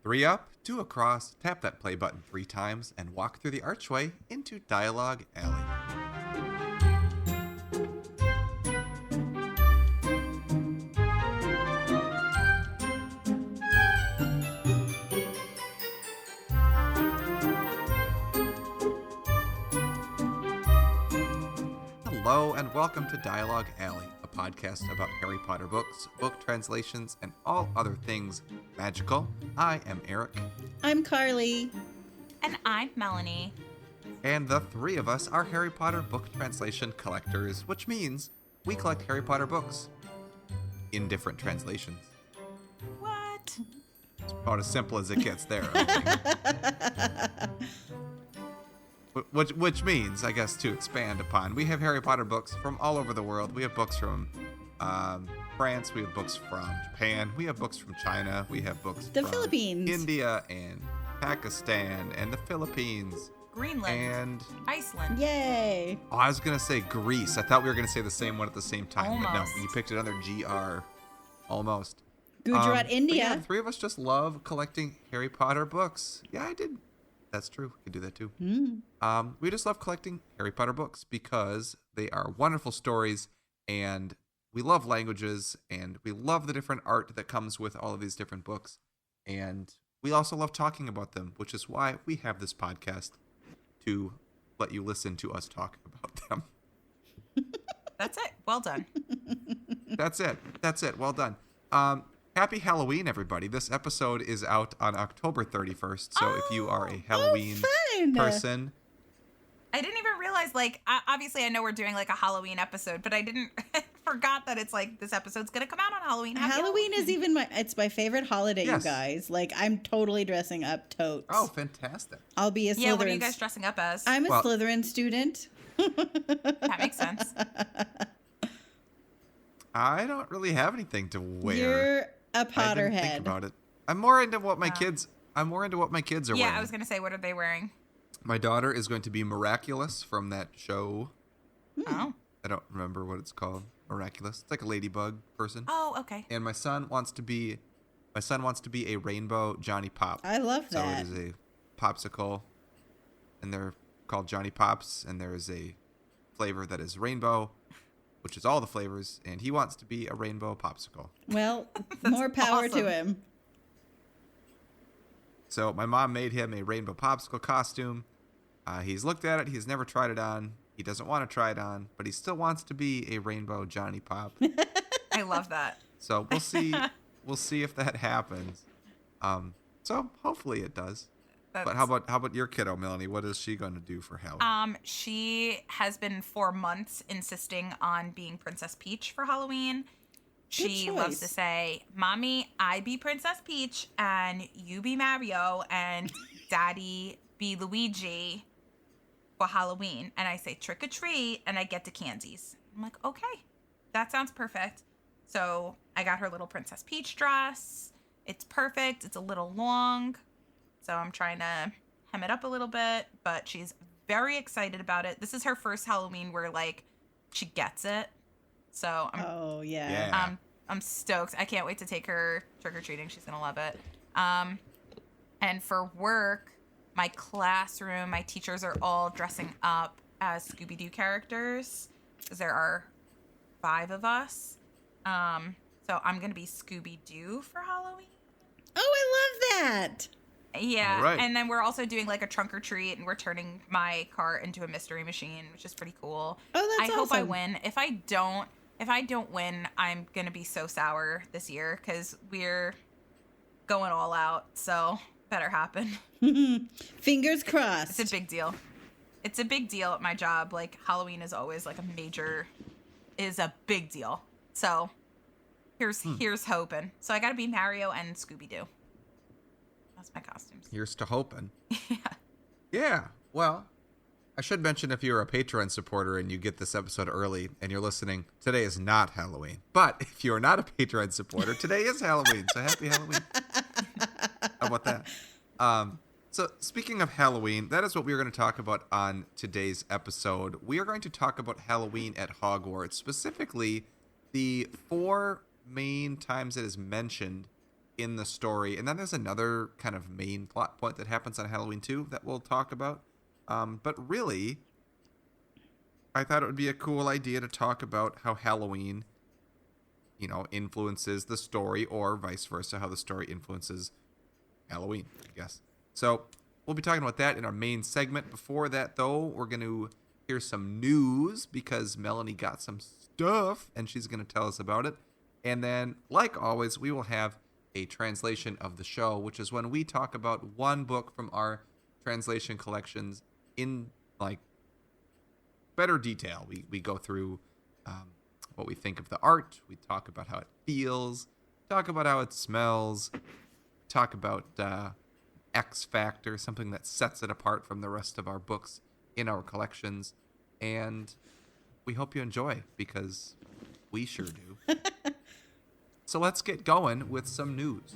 3 up, 2 across, tap that play button 3 times, and walk through the archway into Dialogue Alley. Hello and welcome to Dialogue Alley, a podcast about Harry Potter books, book translations, and all other things magical. I am Erik. I'm Carly. And I'm Melanie. And the 3 of us are Harry Potter book translation collectors, which means we collect Harry Potter books in different translations. What? It's about as simple as it gets there. I think. Which means, I guess, to expand upon, we have Harry Potter books from all over the world. We have books from France. We have books from Japan. We have books from China. We have books The from Philippines. India and Pakistan and the Philippines. Greenland. And Iceland. Yay. oh, I was going to say Greece. I thought we were going to say the same one at the same time. But no, Almost. you picked another GR. Almost. Gujarat, But India. yeah, the 3 of us just love collecting Harry Potter books. Yeah, I did. That's true. We could do that too. We just love collecting Harry Potter books because they are wonderful stories, and we love languages, and we love the different art that comes with all of these different books, and we also love talking about them, which is why we have this podcast to let you listen to us talk about them. That's it. Well done. That's it. That's it. Well done. Happy Halloween, everybody. This episode is out on October 31st, so if you are a Halloween fun. person... I didn't even realize, obviously I know we're doing, a Halloween episode, but I didn't, forgot that it's, this episode's going to come out on Halloween. Happy Halloween is it's my favorite holiday, Yes. you guys. I'm totally dressing up totes. Oh, fantastic. I'll be a Slytherin. Yeah, what are you guys dressing up as? I'm a Well- Slytherin student. That makes sense. I don't really have anything to wear. You're a I didn't Potterhead. think about it. I'm more into what my kids are Yeah, wearing. I was going to say, what are they wearing? My daughter is going to be Miraculous from that show. Oh. I don't remember what it's called. Miraculous. It's like a ladybug person. Oh, okay. And my son wants to be a rainbow Johnny Pop. I love So that. it is a popsicle, and they're called Johnny Pops, and there is a flavor that is rainbow, which is all the flavors, and he wants to be a rainbow popsicle. Well, more power awesome. to him. So my mom made him a rainbow popsicle costume. He's looked at it. He's never tried it on. He doesn't want to try it on, but he still wants to be a rainbow Johnny Pop. I love that. So we'll see. We'll see if that happens. So hopefully it does. But how about your kiddo, Melanie? What is she going to do for Halloween? She has been for months insisting on being Princess Peach for Halloween. She loves to say, "Mommy, I be Princess Peach, and you be Mario, and Daddy be Luigi for Halloween." And I say, "Trick or treat," and I get the candies. I'm like, okay, that sounds perfect. So I got her little Princess Peach dress. It's perfect. It's a little long. So I'm trying to hem it up a little bit, but she's very excited about it. This is her first Halloween where, she gets it. So I'm stoked. I can't wait to take her trick-or-treating. She's going to love it. And for work, my classroom, my teachers are all dressing up as Scooby-Doo characters because there are 5 of us. So I'm going to be Scooby-Doo for Halloween. Oh, I love that. Yeah, Right. And then we're also doing a trunk or treat, and we're turning my car into a mystery machine, which is pretty cool. Oh, that's I hope I awesome. win. If I don't win, I'm gonna be so sour this year because we're going all out. So better happen. Fingers crossed. It's a big deal. It's a big deal at my job. Halloween is always a big deal. So here's hoping. So I gotta be Mario and Scooby-Doo. That's my costumes. Here's to hoping. Yeah. Yeah. Well, I should mention if you're a Patreon supporter and you get this episode early and you're listening, today is not Halloween. But if you are not a Patreon supporter, today is Halloween. So happy Halloween. How about that? So speaking of Halloween, that is what we're going to talk about on today's episode. We are going to talk about Halloween at Hogwarts, specifically the 4 main times it is mentioned in the story. And then there's another kind of main plot point that happens on Halloween 2 that we'll talk about. But really, I thought it would be a cool idea to talk about how Halloween, influences the story, or vice versa, how the story influences Halloween, I guess. So we'll be talking about that in our main segment. Before that, though, we're going to hear some news because Melanie got some stuff and she's going to tell us about it. And then, like always, we will have a translation of the show, which is when we talk about one book from our translation collections in better detail. We go through what we think of the art. We talk about how it feels, talk about how it smells, talk about X factor, something that sets it apart from the rest of our books in our collections. And we hope you enjoy, because we sure do. So let's get going with some news.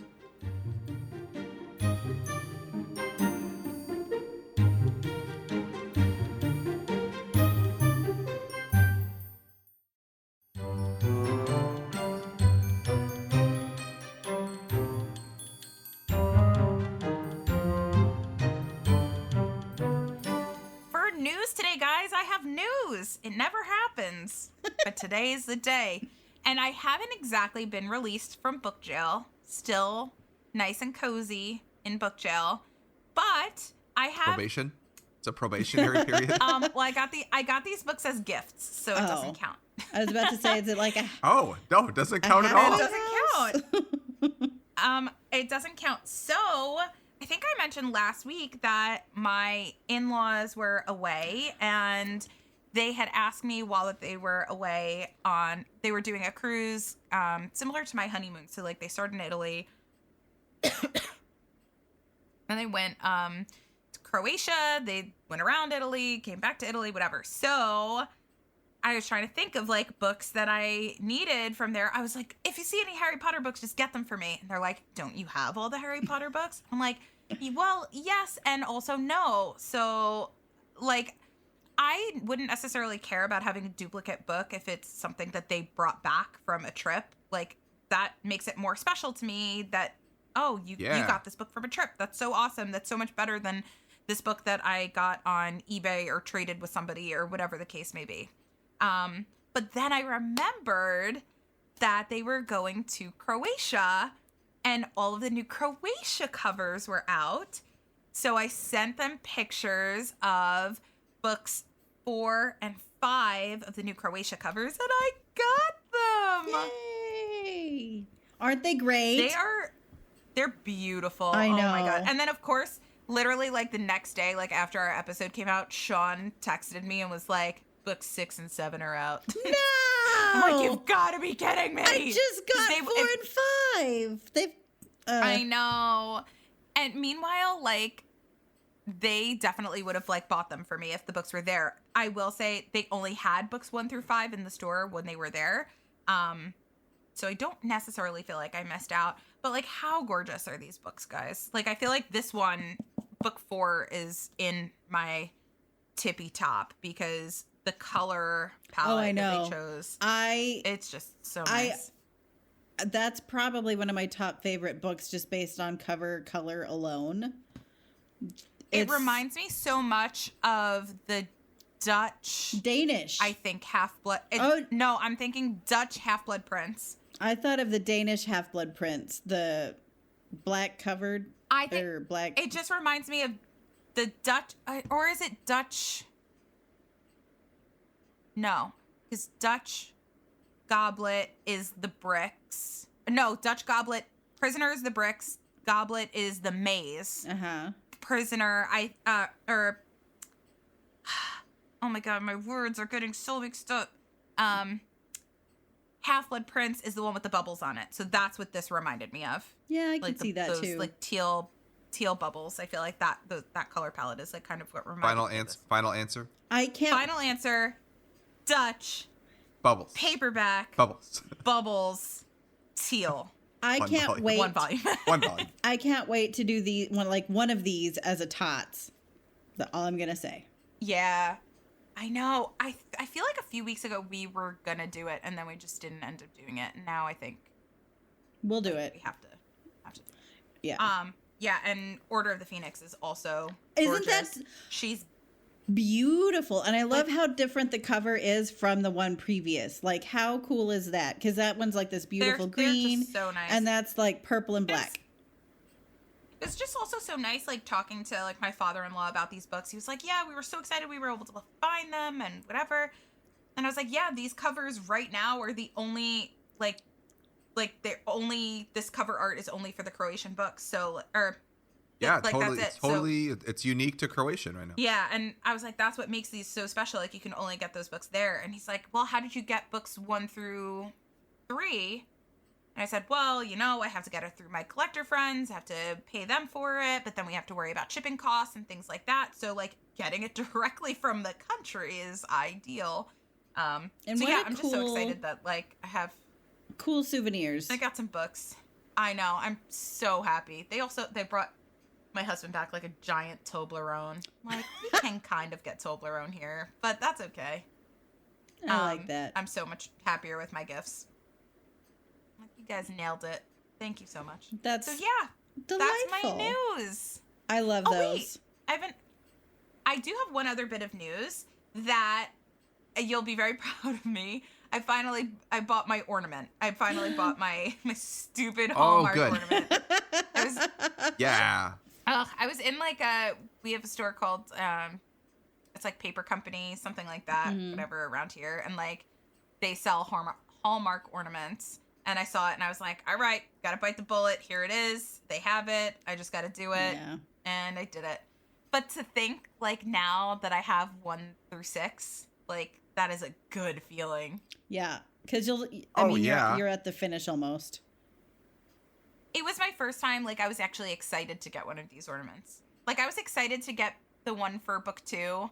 It never happens, but today is the day. And I haven't exactly been released from book jail. Still nice and cozy in book jail, but I have probation. It's a probationary period. Well, I got these books as gifts, so it doesn't count. I was about to say, is it like a? Oh no, it doesn't count at all. It doesn't count. It doesn't count. So I think I mentioned last week that my in-laws were away, and they had asked me while they were away they were doing a cruise similar to my honeymoon. So they started in Italy and they went to Croatia. They went around Italy, came back to Italy, whatever. So I was trying to think of books that I needed from there. I was like, if you see any Harry Potter books, just get them for me. And they're like, don't you have all the Harry Potter books? I'm like, well, yes, and also no. So I wouldn't necessarily care about having a duplicate book if it's something that they brought back from a trip. That makes it more special to me that, you got this book from a trip. That's so awesome. That's so much better than this book that I got on eBay or traded with somebody or whatever the case may be. But then I remembered that they were going to Croatia and all of the new Croatia covers were out. So I sent them pictures of books 4 and 5 of the new Croatia covers, and I got them. Yay! Aren't they great? They're beautiful. I know. Oh my god. And then of course, literally the next day, after our episode came out, Sean texted me and was like, books 6 and 7 are out. No! I'm like, you've got to be kidding me. I just got 4 and 5. I know. And meanwhile, they definitely would have bought them for me if the books were there. I will say they only had books 1 through 5 in the store when they were there. So I don't necessarily feel like I missed out. But how gorgeous are these books, guys? I feel like this one, book 4, is in my tippy top because the color palette that they chose. It's just so nice. That's probably one of my top favorite books just based on cover color alone. It reminds me so much of the Danish. I think Half-Blood. No, I'm thinking Dutch Half-Blood Prince. I thought of the Danish Half-Blood Prince, the black covered. Black. It just reminds me of the Dutch, or is it Dutch? No, because Dutch Goblet is the bricks. No, Dutch Goblet. Prisoner is the bricks. Goblet is the maze. Prisoner, oh my god, my words are getting so mixed up. Half-Blood Prince is the one with the bubbles on it. So that's what this reminded me of. Yeah, I can see that those, too. Teal bubbles. I feel like that color palette is kind of what reminded me of this. Final answer. Final answer. Dutch. Bubbles. Paperback. Bubbles. Teal. I can't wait. One volume. One volume. I can't wait to do one of these as a tots. That's all I'm gonna say. Yeah, I know. I feel like a few weeks ago we were gonna do it, and then we just didn't end up doing it. And now I think we'll do it. We have to Yeah. Yeah, and Order of the Phoenix is also Isn't gorgeous. that She's beautiful? And I love how different the cover is from the one previous. Like, how cool is that? Because that one's like this beautiful green. They're just so nice. And that's like purple and black. It's just also so nice, like, talking to, like, my father-in-law about these books. He was like, yeah, we were so excited we were able to find them and whatever. And I was like, yeah, these covers right now are the only, this cover art is only for the Croatian books. So, yeah, like, totally. that's it. It's unique to Croatian right now. Yeah, and I was like, that's what makes these so special. Like, you can only get those books there. And he's like, well, how did you get books 1 through 3? And I said, well, I have to get it through my collector friends. I have to pay them for it. But then we have to worry about shipping costs and things like that. So, like, getting it directly from the country is ideal. I'm just so excited that, like, I have cool souvenirs. I got some books. I know. I'm so happy. They brought my husband back, like, a giant Toblerone. Like, we can kind of get Toblerone here, but that's okay. I like that. I'm so much happier with my gifts. You guys nailed it. Thank you so much. That's delightful. That's my news. I love those. Wait, I do have one other bit of news that you'll be very proud of me. I bought my ornament. I finally bought my stupid Hallmark ornament. Yeah. I was in we have a store called it's like Paper Company, something like that, whatever around here, and like they sell Hallmark ornaments. And I saw it and I was like, all right, gotta bite the bullet. Here it is. They have it. I just gotta do it. Yeah. And I did it. But to think, like, now that I have 1 through 6, like, that is a good feeling. Yeah. Because you're at the finish almost. It was my first time, like, I was actually excited to get one of these ornaments. Like, I was excited to get the one for book 2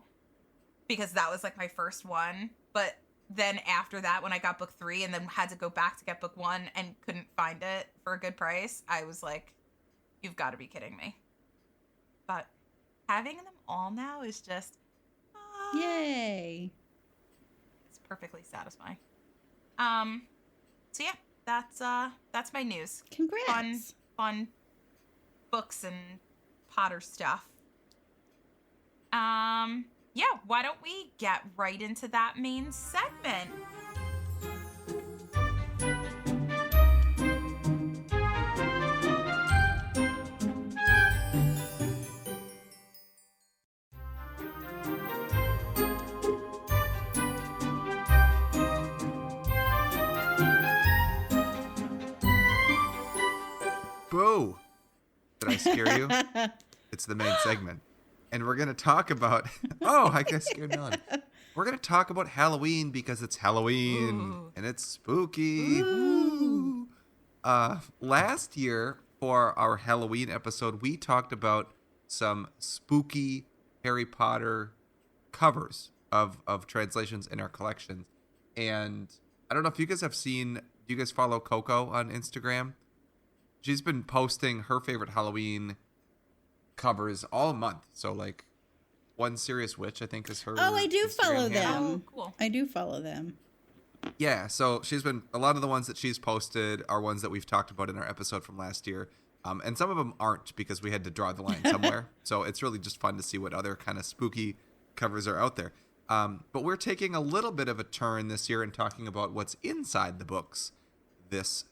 because that was, like, my first one. But then after that, when I got book 3 and then had to go back to get book 1 and couldn't find it for a good price, I was like, you've got to be kidding me. But having them all now is just... yay. It's perfectly satisfying. So yeah, that's my news. Congrats. Fun books and Potter stuff. Yeah, why don't we get right into that main segment? Boo! Did I scare you? It's the main segment. And we're going to talk about... Oh, I guess scared Melanie. We're going to talk about Halloween because it's Halloween. Ooh. And it's spooky. Ooh. Last year, for our Halloween episode, we talked about some spooky Harry Potter covers of translations in our collection. And I don't know if you guys have seen... Do you guys follow Coco on Instagram? She's been posting her favorite Halloween covers all month. So like One Serious Witch, I think, is her. Oh, I do Instagram follow them. Oh, cool. I do follow them. Yeah, so she's been, a lot of the ones that she's posted are ones that we've talked about in our episode from last year. And some of them aren't because we had to draw the line somewhere. So it's really just fun to see what other kind of spooky covers are out there. But we're taking a little bit of a turn this year and talking about what's inside the books this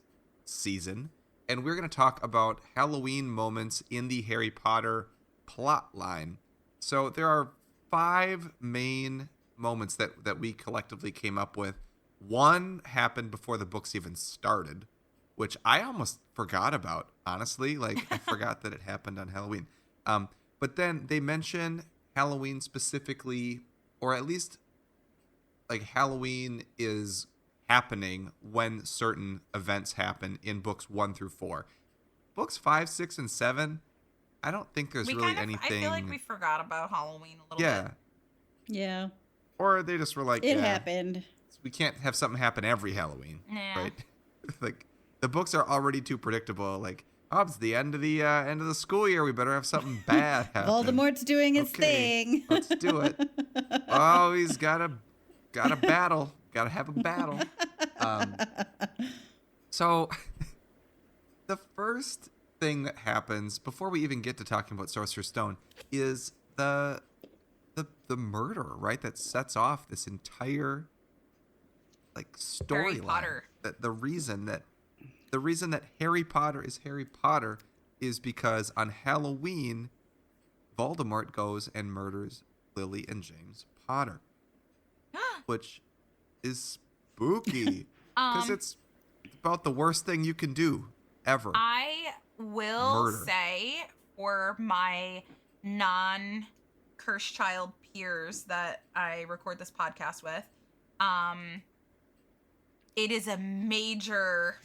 season. And we're going to talk about Halloween moments in the Harry Potter plot line. So there are 5 main moments that we collectively came up with. One happened before the books even started, which I almost forgot about, honestly. Like, I forgot that it happened on Halloween. But then they mention Halloween specifically, or at least, like, Halloween is happening when certain events happen in books 1 through 4. Books 5, 6, and 7, I don't think there's anything. I feel like we forgot about Halloween a little bit. Yeah. Or they just were like, it happened. We can't have something happen every Halloween, yeah. Right? Like, the books are already too predictable. Like, oh, it's the end of the school year. We better have something bad happen. Voldemort's doing his thing. Let's do it. Oh, he's got a battle. Got to have a battle. So the first thing that happens before we even get to talking about Sorcerer's Stone is the murder, right? That sets off this entire like storyline. That the reason that Harry Potter is Harry Potter is because on Halloween, Voldemort goes and murders Lily and James Potter, which is spooky because it's about the worst thing you can do ever. I will say for my non-Cursed Child peers that I record this podcast with, it is a major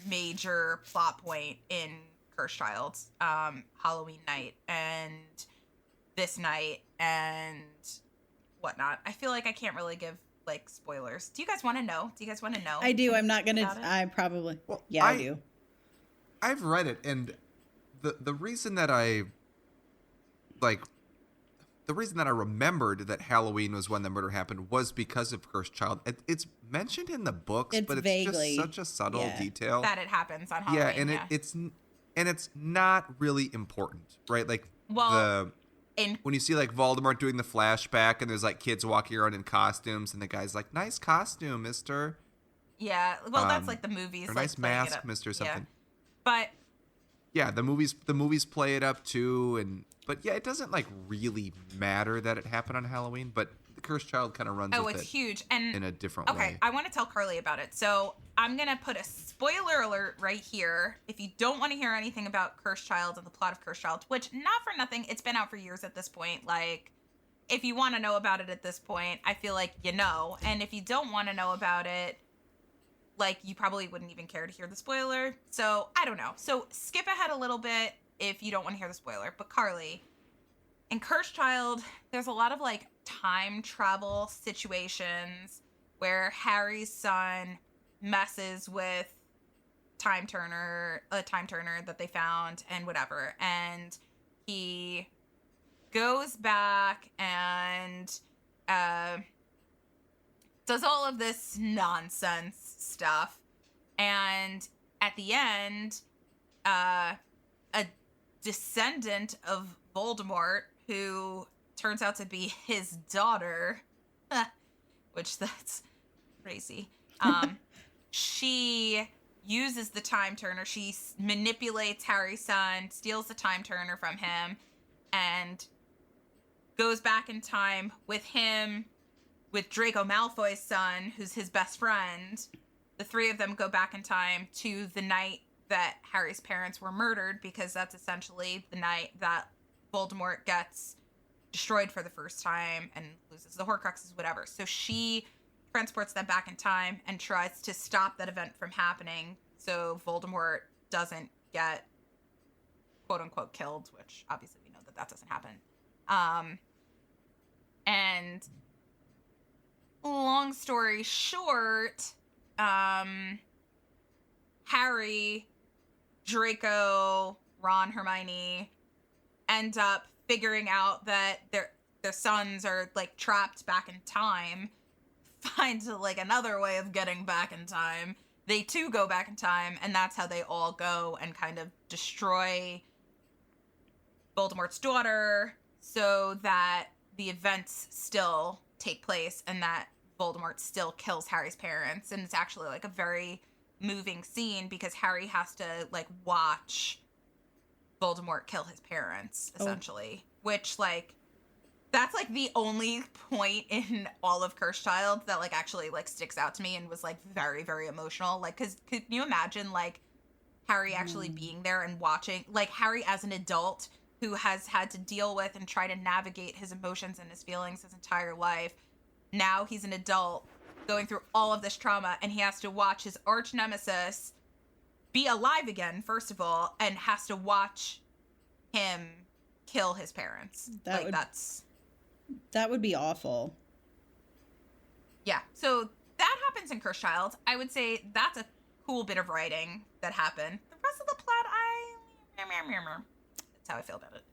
plot point in Cursed Child's Halloween night and this night and whatnot. I feel like I can't really give like spoilers. Do you guys want to know? I do. I'm not gonna. I probably. Well, yeah, I do. I've read it, and the reason that I remembered that Halloween was when the murder happened was because of Cursed Child. It's mentioned in the books, but it's vaguely, just such a subtle detail that it happens on Halloween. Yeah, and it's not really important, right? Like when you see like Voldemort doing the flashback, and there's like kids walking around in costumes, and the guy's like, "Nice costume, Mister." Yeah, well, that's like the movies. Or like, nice mask, Mister something. Yeah. But yeah, the movies play it up too, but yeah, it doesn't like really matter that it happened on Halloween, but the Cursed Child kind of runs with it's it huge and in a different way. Okay, I want to tell Carly about it. So I'm going to put a spoiler alert right here. If you don't want to hear anything about Cursed Child and the plot of Cursed Child, which not for nothing, it's been out for years at this point. Like, if you want to know about it at this point, I feel like you know. And if you don't want to know about it, like, you probably wouldn't even care to hear the spoiler. So, I don't know. So, skip ahead a little bit if you don't want to hear the spoiler. But, Carly, in Cursed Child, there's a lot of, like, time travel situations where Harry's son messes with a time turner that they found and whatever. And he goes back and does all of this nonsense stuff, and at the end a descendant of Voldemort, who turns out to be his daughter, which that's crazy, she uses the time turner. She manipulates Harry's son, steals the time turner from him, and goes back in time with him, with Draco Malfoy's son, who's his best friend. The three of them go back in time to the night that Harry's parents were murdered, because that's essentially the night that Voldemort gets destroyed for the first time and loses the Horcruxes, whatever. So she transports them back in time and tries to stop that event from happening so Voldemort doesn't get quote-unquote killed, which obviously we know that doesn't happen. And long story short, Harry, Draco, Ron, Hermione end up figuring out that their sons are like trapped back in time, find like another way of getting back in time. They too go back in time, and that's how they all go and kind of destroy Voldemort's daughter so that the events still take place and that Voldemort still kills Harry's parents. And it's actually like a very moving scene because Harry has to like watch Voldemort kill his parents, essentially. Which, like, that's like the only point in all of Cursed Child that like actually like sticks out to me and was like very, very emotional. Like, because could you imagine like Harry actually being there and watching, like Harry as an adult who has had to deal with and try to navigate his emotions and his feelings his entire life. Now he's an adult going through all of this trauma, and he has to watch his arch nemesis be alive again, first of all, and has to watch him kill his parents. That would be awful. Yeah. So that happens in Cursed Child. I would say that's a cool bit of writing that happened. The rest of the plot, that's how I feel about it.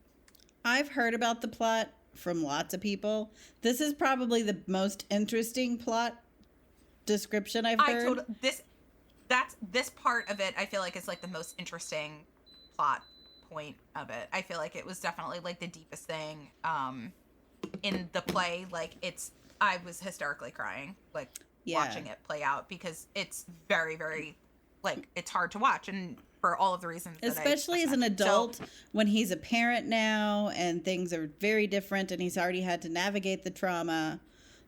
I've heard about the plot from lots of people. This is probably the most interesting plot description I've heard. This part of it I feel like is like the most interesting plot point of it. I feel like it was definitely like the deepest thing in the play. Like I was hysterically crying, like watching it play out, because it's very, very, like, it's hard to watch, and for all of the reasons that especially as an adult, when he's a parent now and things are very different and he's already had to navigate the trauma.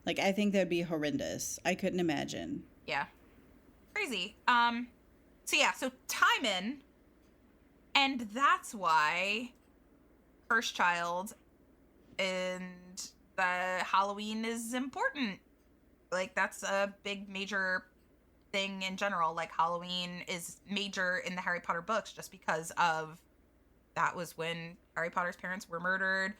Like, I think that'd be horrendous. I couldn't imagine. Yeah. Crazy. So Timon, and that's why First Child and the Halloween is important. Like, that's a big major thing in general. Like, Halloween is major in the Harry Potter books just because of that was when Harry Potter's parents were murdered,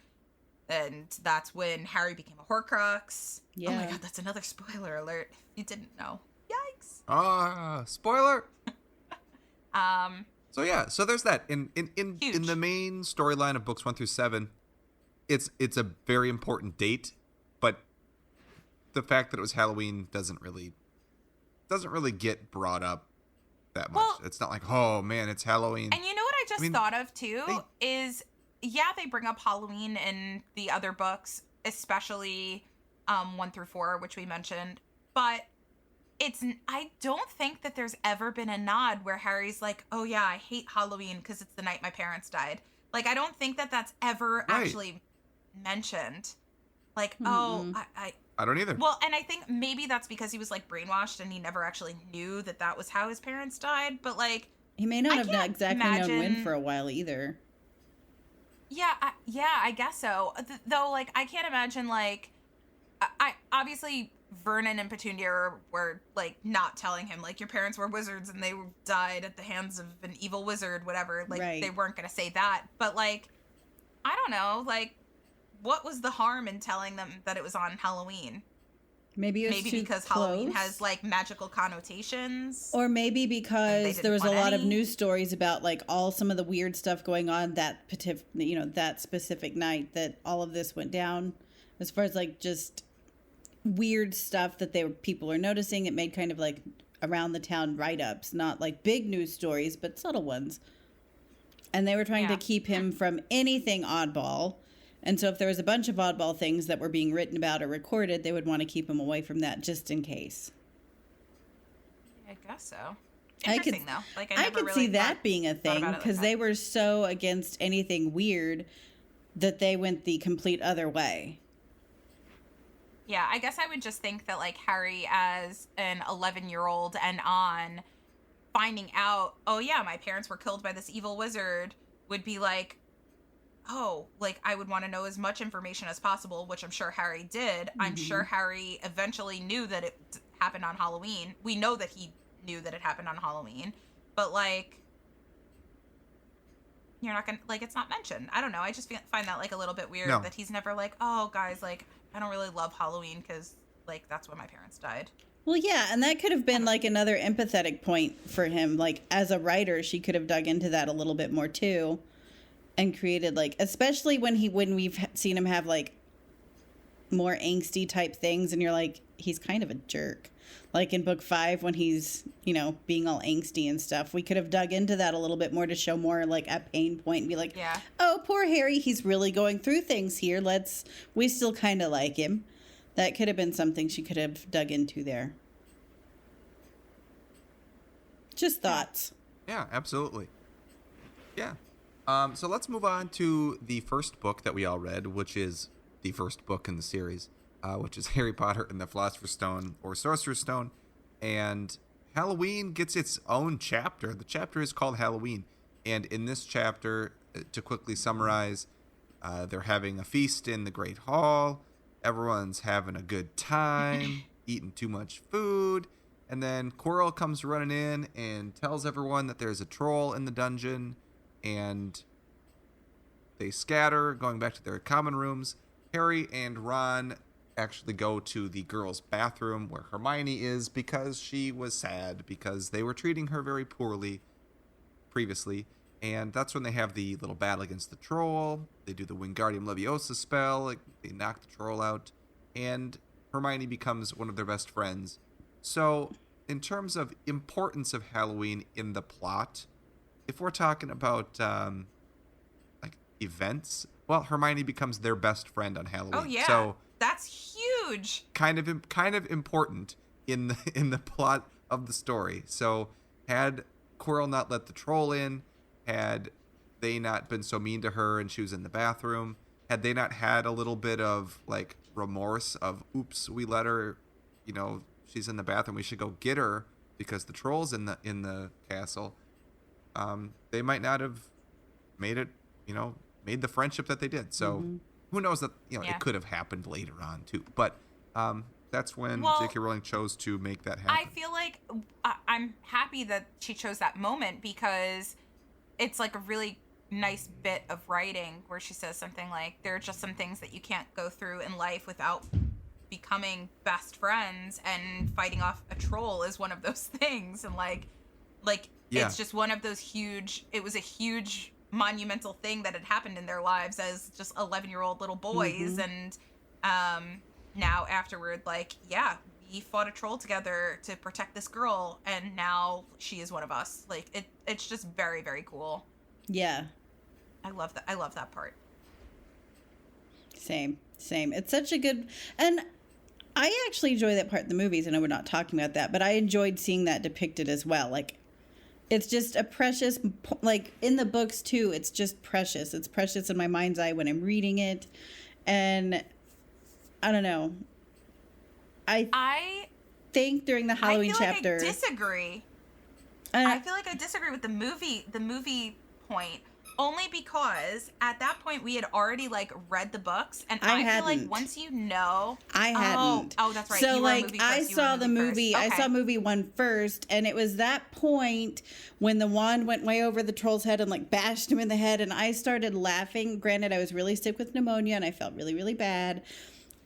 and that's when Harry became a Horcrux. Yeah. Oh my god, that's another spoiler alert if you didn't know. Yikes. Spoiler. So there's that. In the main storyline of books 1 through 7, it's a very important date, but the fact that it was Halloween doesn't really get brought up that much. Well, it's not like, oh man, it's Halloween. And you know what I just thought of too is, they bring up Halloween in the other books, especially 1 through 4, which we mentioned, but I don't think that there's ever been a nod where Harry's like, oh yeah, I hate Halloween because it's the night my parents died. Like, I don't think that that's ever actually mentioned. Like, I don't either. Well, and I think maybe that's because he was, like, brainwashed and he never actually knew that that was how his parents died. But, like, he may not have exactly known when for a while either. Yeah, I guess so. Though, like, I can't imagine, like, I obviously Vernon and Petunia were, like, not telling him, like, your parents were wizards and they died at the hands of an evil wizard, whatever. Like, They weren't going to say that. But, like, I don't know, like, what was the harm in telling them that it was on Halloween? Maybe because Halloween has, like, magical connotations. Or maybe because there was a lot of news stories about, like, some of the weird stuff going on that specific night that all of this went down. As far as, like, just weird stuff that people are noticing. It made kind of, like, around the town write-ups, not, like, big news stories, but subtle ones. And they were trying to keep him from anything oddball. And so if there was a bunch of oddball things that were being written about or recorded, they would want to keep him away from that just in case. I guess so. Interesting, though. Like, I could see that being a thing, because they were so against anything weird that they went the complete other way. Yeah, I guess I would just think that, like, Harry as an 11-year-old and on, finding out, oh yeah, my parents were killed by this evil wizard, would be like, oh, like, I would want to know as much information as possible, which I'm sure Harry did. Mm-hmm. I'm sure Harry eventually knew that it happened on Halloween. We know that he knew that it happened on Halloween, but, like, you're not gonna, like, it's not mentioned. I don't know. I just find that, like, a little bit weird that he's never like, oh, guys, like, I don't really love Halloween because, like, that's when my parents died. Well, yeah, and that could have been, like, another empathetic point for him. Like, as a writer, she could have dug into that a little bit more, too. And created, like, especially when we've seen him have, like, more angsty type things, and you're like, he's kind of a jerk. Like in book 5, when he's, being all angsty and stuff, we could have dug into that a little bit more to show more, like, a pain point and be like, oh, poor Harry, he's really going through things here. We still kind of like him. That could have been something she could have dug into there. Just thoughts. Yeah, absolutely. Yeah. So let's move on to the first book that we all read, which is the first book in the series, which is Harry Potter and the Philosopher's Stone, or Sorcerer's Stone. And Halloween gets its own chapter. The chapter is called Halloween. And in this chapter, to quickly summarize, they're having a feast in the Great Hall. Everyone's having a good time, eating too much food. And then Quirrell comes running in and tells everyone that there's a troll in the dungeon. And they scatter, going back to their common rooms. Harry and Ron actually go to the girls' bathroom where Hermione is, because she was sad because they were treating her very poorly previously. And that's when they have the little battle against the troll. They do the Wingardium Leviosa spell. Like, they knock the troll out. And Hermione becomes one of their best friends. So, in terms of importance of Halloween in the plot, if we're talking about events, well, Hermione becomes their best friend on Halloween. Oh yeah, so that's huge. Kind of important in the plot of the story. So had Quirrell not let the troll in, had they not been so mean to her and she was in the bathroom, had they not had a little bit of like remorse of, oops, we let her, she's in the bathroom, we should go get her because the troll's in the castle, they might not have made it, made the friendship that they did. So who knows that, it could have happened later on too. But that's when J.K. Rowling chose to make that happen. I feel like I'm happy that she chose that moment because it's like a really nice bit of writing where she says something like, there are just some things that you can't go through in life without becoming best friends, and fighting off a troll is one of those things. And it's just one of those it was a huge monumental thing that had happened in their lives as just 11-year-old little boys. And now afterward, we fought a troll together to protect this girl, and now she is one of us. It's just very, very cool. Yeah, I love that part. Same. It's such a good, and I actually enjoy that part in the movies. I know we're not talking about that, but I enjoyed seeing that depicted as well. It's just a precious, in the books too, it's just precious. It's precious in my mind's eye when I'm reading it. And I don't know. I think during the Halloween chapter. I disagree. I feel like I disagree with the movie point. Only because at that point we had already read the books, and I feel like once I hadn't. Oh, that's right. So I saw the movie. Okay. I saw movie 1 first, and it was that point when the wand went way over the troll's head and bashed him in the head, and I started laughing. Granted, I was really sick with pneumonia, and I felt really, really bad.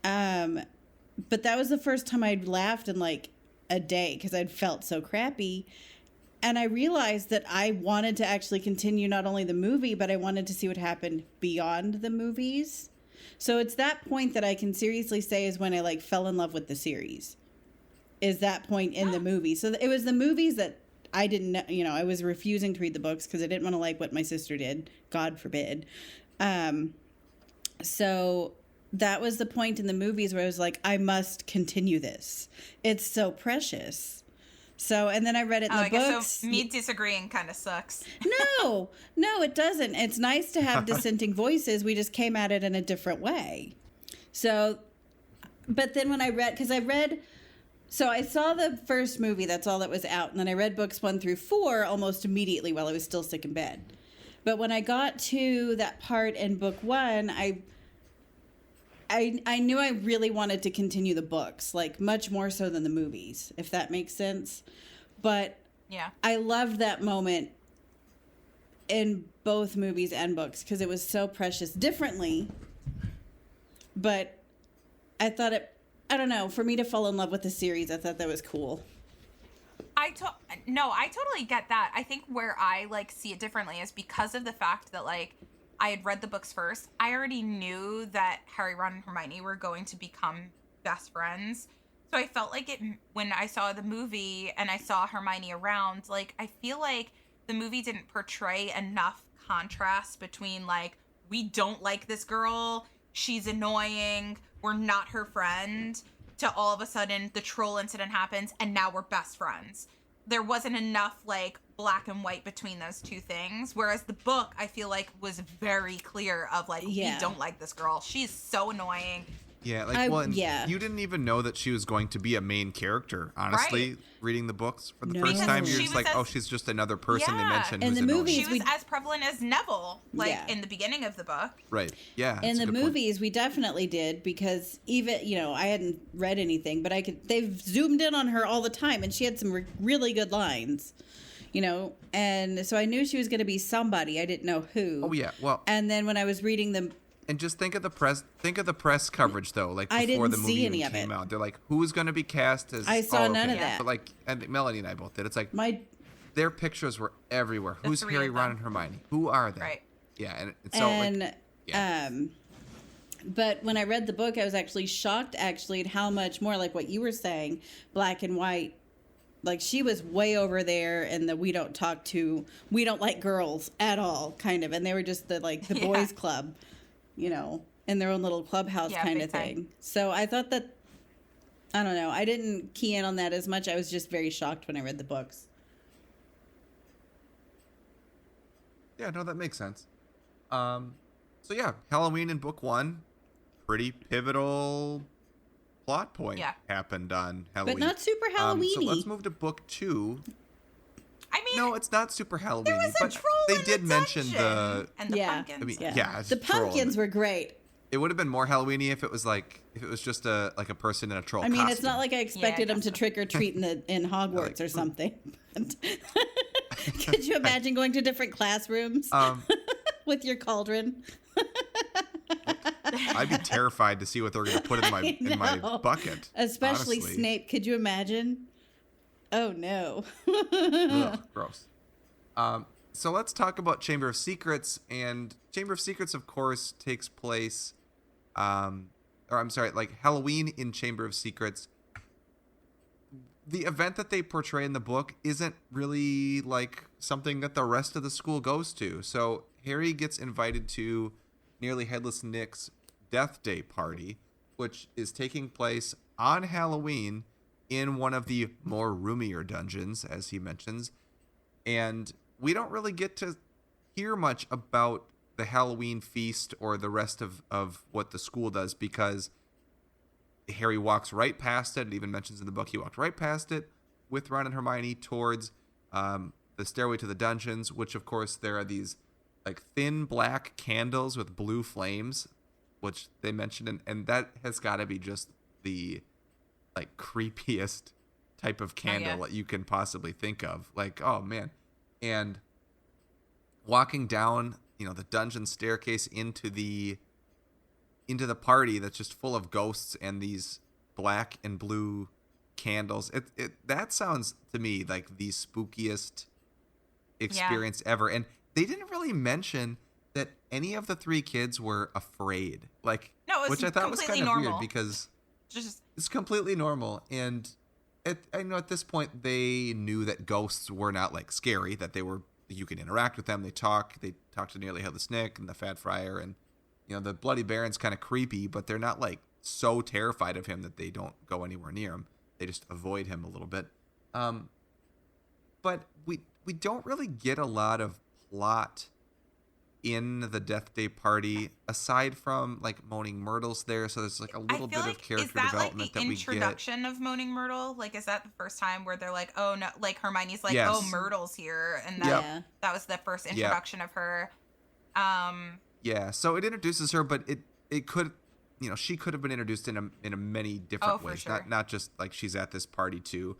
But that was the first time I'd laughed in a day because I'd felt so crappy. And I realized that I wanted to actually continue not only the movie, but I wanted to see what happened beyond the movies. So it's that point that I can seriously say is when I fell in love with the series. Is that point in the movie. So it was the movies that I didn't, I was refusing to read the books because I didn't want to like what my sister did. God forbid. So that was the point in the movies where I was like, I must continue this. It's so precious. So, and then I read it in the books. So me disagreeing kind of sucks. No, it doesn't. It's nice to have dissenting voices. We just came at it in a different way. So, but then when so I saw the first movie, that's all that was out. And then I read books 1 through 4 almost immediately while I was still sick in bed. But when I got to that part in book 1, I knew I really wanted to continue the books, much more so than the movies, if that makes sense. But yeah, I loved that moment in both movies and books because it was so precious differently. But I thought I don't know, for me to fall in love with the series, I thought that was cool. I totally get that. I think where I see it differently is because of the fact that I had read the books first. I already knew that Harry, Ron, and Hermione were going to become best friends. So I felt like it when I saw the movie and I saw Hermione around, I feel like the movie didn't portray enough contrast between we don't like this girl, she's annoying, we're not her friend, to all of a sudden the troll incident happens and now we're best friends. There wasn't enough black and white between those two things, whereas the book I feel was very clear of we don't like this girl, she's so annoying. Yeah, you didn't even know that she was going to be a main character, honestly, right. Reading the books for the first time. You're just she's just another person they mentioned who's in the movies. She was as prevalent as Neville, in the beginning of the book. Right, yeah. In the movies, we definitely did, because even, I hadn't read anything, but they've zoomed in on her all the time, and she had some really good lines. And so I knew she was going to be somebody. I didn't know who. Oh, yeah, well. And then when I was reading them. And just think of the press coverage, though, before the movie even came out. They're who's going to be cast as... I saw none of that. But, I think Melanie and I both did. It's their pictures were everywhere. Who's Harry, Ron, and Hermione? Who are they? Right. Yeah, and so, but when I read the book, I was actually shocked, at how much more, what you were saying, black and white Like, she was way over there in the we don't like girls at all kind of. And they were just the boys club, you know, in their own little clubhouse kind of thing. Time. So I thought that, I don't know, I didn't key in on that as much. I was just very shocked when I read the books. Yeah, no, that makes sense. So yeah, Halloween in book 1, pretty pivotal plot point happened on Halloween. But not super Halloween-y. So let's move to book 2. I mean, no, it's not super Halloween-y. There was a troll they in did the mention dungeon. And the pumpkins. I mean, the pumpkins were great. It would have been more Halloween-y if it was just a person in a troll costume. I mean, it's not like I expected them to trick or treat in Hogwarts or something. Could you imagine going to different classrooms with your cauldron? I'd be terrified to see what they're going to put in my bucket. Especially honestly. Snape. Could you imagine? Oh no. Ugh, gross. So let's talk about Chamber of Secrets. And Chamber of Secrets, of course, takes place, Halloween in Chamber of Secrets. The event that they portray in the book isn't really like something that the rest of the school goes to. So Harry gets invited to Nearly Headless Nick's Death Day party, which is taking place on Halloween in one of the more roomier dungeons, as he mentions. And we don't really get to hear much about the Halloween feast or the rest of what the school does, because Harry walks right past it. It even mentions in the book he walked right past it with Ron and Hermione towards the stairway to the dungeons, which, of course, there are these like thin black candles with blue flames, which they mentioned, and that has got to be just the like creepiest type of candle that you can possibly think of. Like, oh man. And walking down, the dungeon staircase into the party that's just full of ghosts and these black and blue candles. That sounds to me like the spookiest experience ever. And they didn't really mention that any of the 3 kids were afraid. Which I thought was kind of weird because it's completely normal. And I know at this point they knew that ghosts were not like scary, that you can interact with them. They talk to Nearly Headless Nick and the Fat Friar, and the Bloody Baron's kind of creepy, but they're not like so terrified of him that they don't go anywhere near him. They just avoid him a little bit. But we don't really get a lot of plot in the Death Day party aside from like Moaning Myrtle's there, so there's like a little bit of character development that we get. Is that like the introduction of Moaning Myrtle? Like, is that the first time where they're like, oh no, like Hermione's like, yes. Oh, Myrtle's here, and that was the first introduction of her. Yeah, so it introduces her, but it could, she could have been introduced in many different ways, sure. not just like she's at this party too.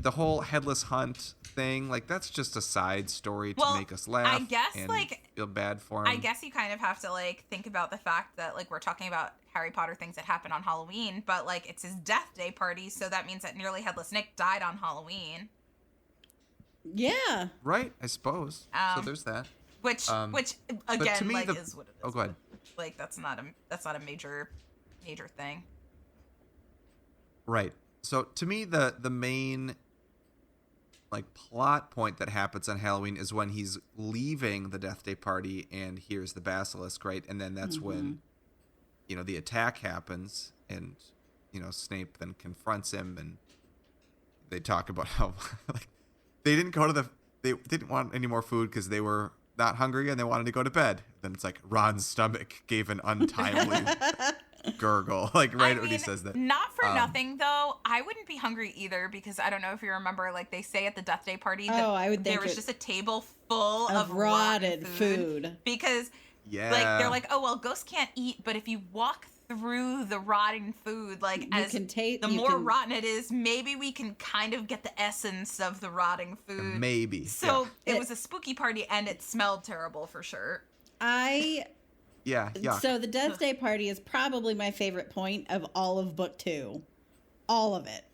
The whole headless hunt thing, like that's just a side story to make us laugh. I guess and feel bad for him. I guess you kind of have to like think about the fact that like we're talking about Harry Potter things that happen on Halloween, but like it's his death day party, so that means that Nearly Headless Nick died on Halloween. Yeah. Right, I suppose. So there's that. Which again, to me, like is what it is. Oh, go ahead. Like that's not a major thing. Right. So to me, the main like plot point that happens on Halloween is when he's leaving the Death Day party and hears the basilisk, right? And then that's when, the attack happens, and Snape then confronts him, and they talk about how like they didn't want any more food because they were not hungry and they wanted to go to bed. Then it's like Ron's stomach gave an untimely gurgle, like when he says that. Not for nothing though, I wouldn't be hungry either, because I don't know if you remember, like they say at the Death Day party that I would think there was just a table full of rotted food. Because like they're like, oh well, ghosts can't eat, but if you walk through the rotting food, like rotten it is, maybe we can kind of get the essence of the rotting food. Maybe. So it was a spooky party and it smelled terrible for sure. Yeah. So the Death Day party is probably my favorite point of all of book 2. All of it.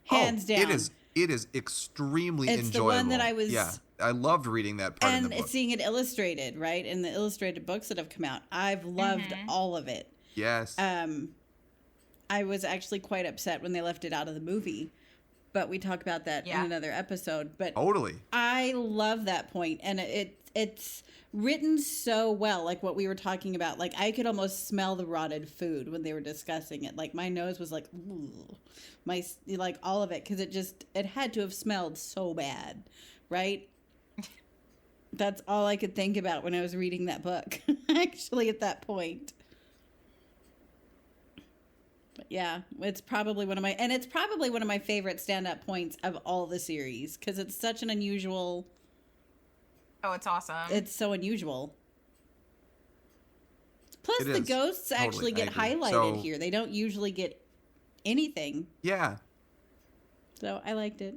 Hands down. It is extremely enjoyable. It's the one that I was... Yeah, I loved reading that part of the book. And seeing it illustrated, right? In the illustrated books that have come out. I've loved all of it. Yes. I was actually quite upset when they left it out of the movie. but we talk about that in another episode. But totally, I love that point, and it's written so well. Like what we were talking about, like I could almost smell the rotted food when they were discussing it. Like my nose was like, ooh, like all of it, because it had to have smelled so bad, right? That's all I could think about when I was reading that book. Actually, at that point. But yeah, it's probably one of my favorite stand-up points of all the series, because it's such an unusual. Oh, it's awesome. It's so unusual. Plus, the ghosts actually get highlighted here. They don't usually get anything. Yeah. So I liked it.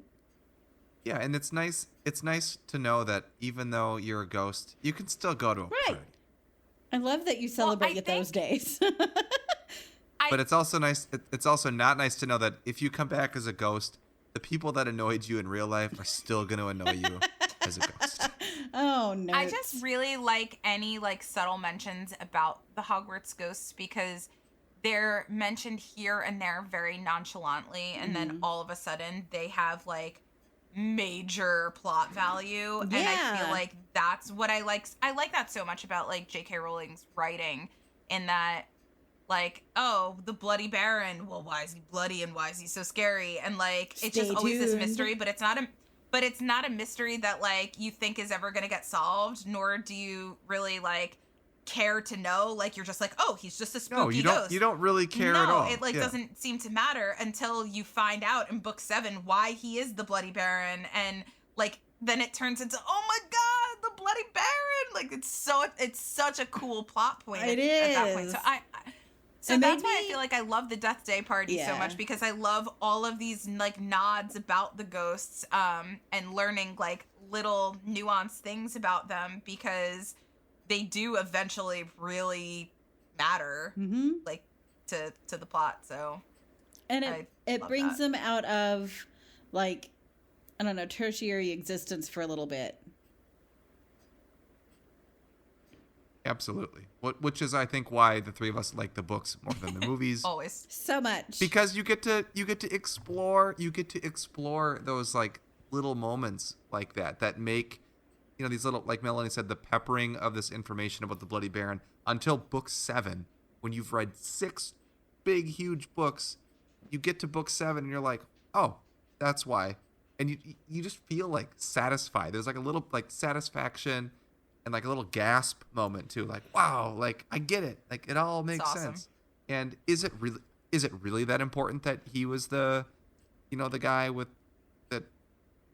Yeah, and it's nice. It's nice to know that even though you're a ghost, you can still go to a party. I love that you celebrate those days. But it's also nice. It's also not nice to know that if you come back as a ghost, the people that annoyed you in real life are still going to annoy you as a ghost. Oh no! I just really like any like subtle mentions about the Hogwarts ghosts, because they're mentioned here and there very nonchalantly, and then all of a sudden they have like major plot value. And I feel like that's what I like. I like that so much about like J.K. Rowling's writing, in that like, oh, the Bloody Baron, well, why is he bloody and why is he so scary? And like it's just always this mystery, but it's not a mystery that like you think is ever going to get solved, nor do you really like care to know. Like you're just like, oh, he's just a spooky ghost. You don't really care at all. No, it like doesn't seem to matter until you find out in book 7 why he is the Bloody Baron, and like then it turns into, oh my god, the Bloody Baron. Like it's such a cool plot point at that point. So that's why I feel like I love the Death Day party so much, because I love all of these like nods about the ghosts, and learning like little nuanced things about them, because they do eventually really matter, like to the plot. So, and it brings them out of like, I don't know, tertiary existence for a little bit. Absolutely. Which is, I think, why the three of us like the books more than the movies. Always. So much. Because you get to explore those like little moments like that make, you know, these little, like Melanie said, the peppering of this information about the Bloody Baron until book 7, when you've read 6 big huge books, you get to book 7 and you're like, oh, that's why. And you just feel like satisfied. There's like a little like satisfaction and like a little gasp moment too, like, wow, like I get it, like it all makes sense. And is it really that important that he was the, you know, the guy with that,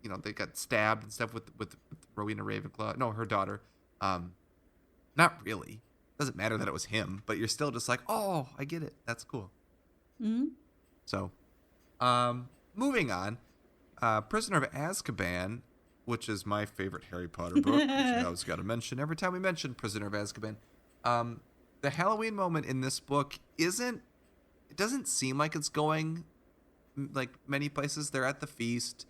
you know, they got stabbed and stuff with Rowena Ravenclaw, no, her daughter. Not really. Doesn't matter that it was him, but you're still just like, oh, I get it, that's cool. So moving on, Prisoner of Azkaban, which is my favorite Harry Potter book, which I always got to mention every time we mention Prisoner of Azkaban. The Halloween moment in this book it doesn't seem like it's going like many places. They're at the feast,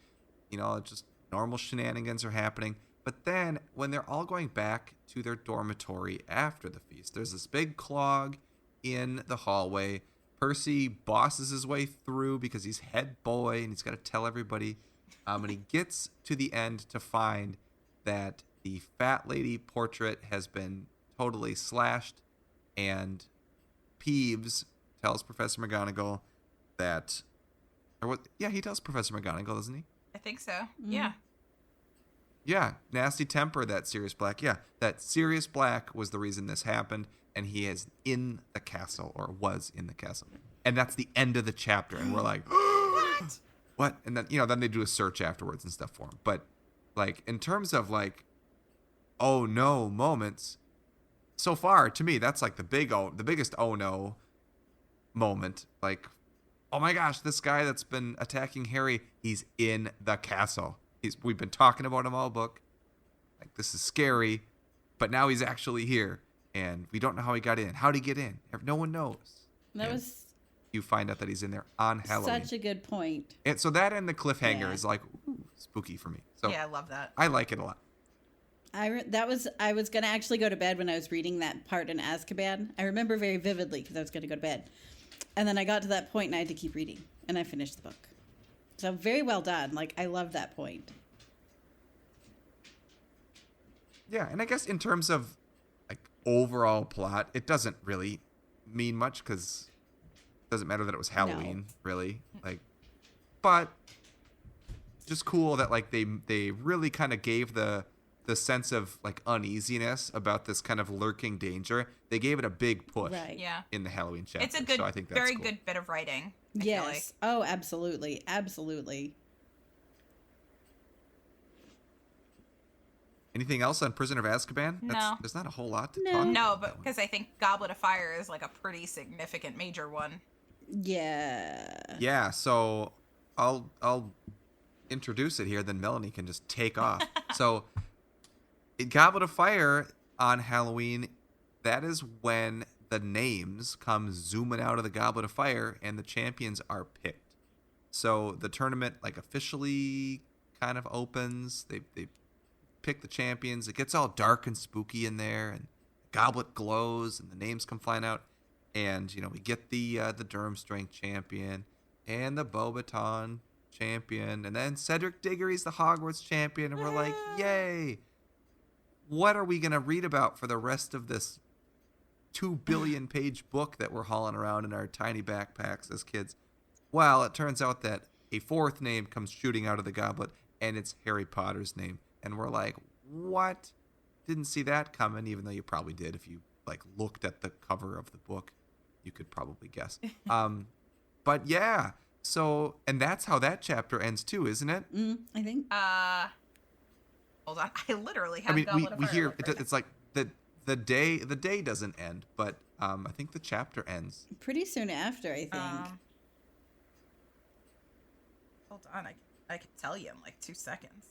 you know, just normal shenanigans are happening. But then when they're all going back to their dormitory after the feast, there's this big clog in the hallway. Percy bosses his way through because he's head boy and he's got to tell everybody. And he gets to the end to find that the fat lady portrait has been totally slashed, and Peeves tells Professor McGonagall that, or what? Yeah, he tells Professor McGonagall, doesn't he? I think so. Yeah. Yeah, nasty temper, that Sirius Black. Yeah, that Sirius Black was the reason this happened, and he is in the castle, or was in the castle. And that's the end of the chapter, and we're like, what? What? And then, you know, then they do a search afterwards and stuff for him. But, like, in terms of, like, oh no moments, so far, to me, that's like the biggest oh no moment. Like, oh my gosh, this guy that's been attacking Harry, he's in the castle. We've been talking about him all book. Like, this is scary, but now he's actually here, and we don't know how he got in. How'd he get in? No one knows. You find out that he's in there on Halloween. Such a good point. And so that and the cliffhanger is like, ooh, spooky for me. So yeah, I love that. I like it a lot. I was going to actually go to bed when I was reading that part in Azkaban. I remember very vividly because I was going to go to bed. And then I got to that point and I had to keep reading. And I finished the book. So very well done. Like, I love that point. Yeah, and I guess in terms of like overall plot, it doesn't really mean much because it doesn't matter that it was Halloween, really. Like, but just cool that like they really kind of gave the sense of like uneasiness about this kind of lurking danger. They gave it a big push in the Halloween chapter. It's a good, so I think that's very cool. good bit of writing. I Yes. feel like. Oh, absolutely. Absolutely. Anything else on Prisoner of Azkaban? No. There's not a whole lot to talk about. No, but because I think Goblet of Fire is like a pretty significant major one. Yeah. Yeah, so I'll introduce it here, then Melanie can just take off. So in Goblet of Fire on Halloween, that is when the names come zooming out of the Goblet of Fire and the champions are picked. So the tournament like officially kind of opens. They pick the champions. It gets all dark and spooky in there, and the goblet glows, and the names come flying out. And we get the Durmstrang champion and the Beauxbaton champion, and then Cedric Diggory's the Hogwarts champion, and we're like, yay! What are we gonna read about for the rest of this 2 billion page book that we're hauling around in our tiny backpacks as kids? Well, it turns out that a fourth name comes shooting out of the goblet, and it's Harry Potter's name. And we're like, what? Didn't see that coming, even though you probably did. If you like looked at the cover of the book, you could probably guess. But yeah, so, and that's how that chapter ends too, isn't it? I think. Hold on. I literally have we hear, it's like the day doesn't end, but I think the chapter ends. Pretty soon after, I think. Hold on. I can tell you in like 2 seconds.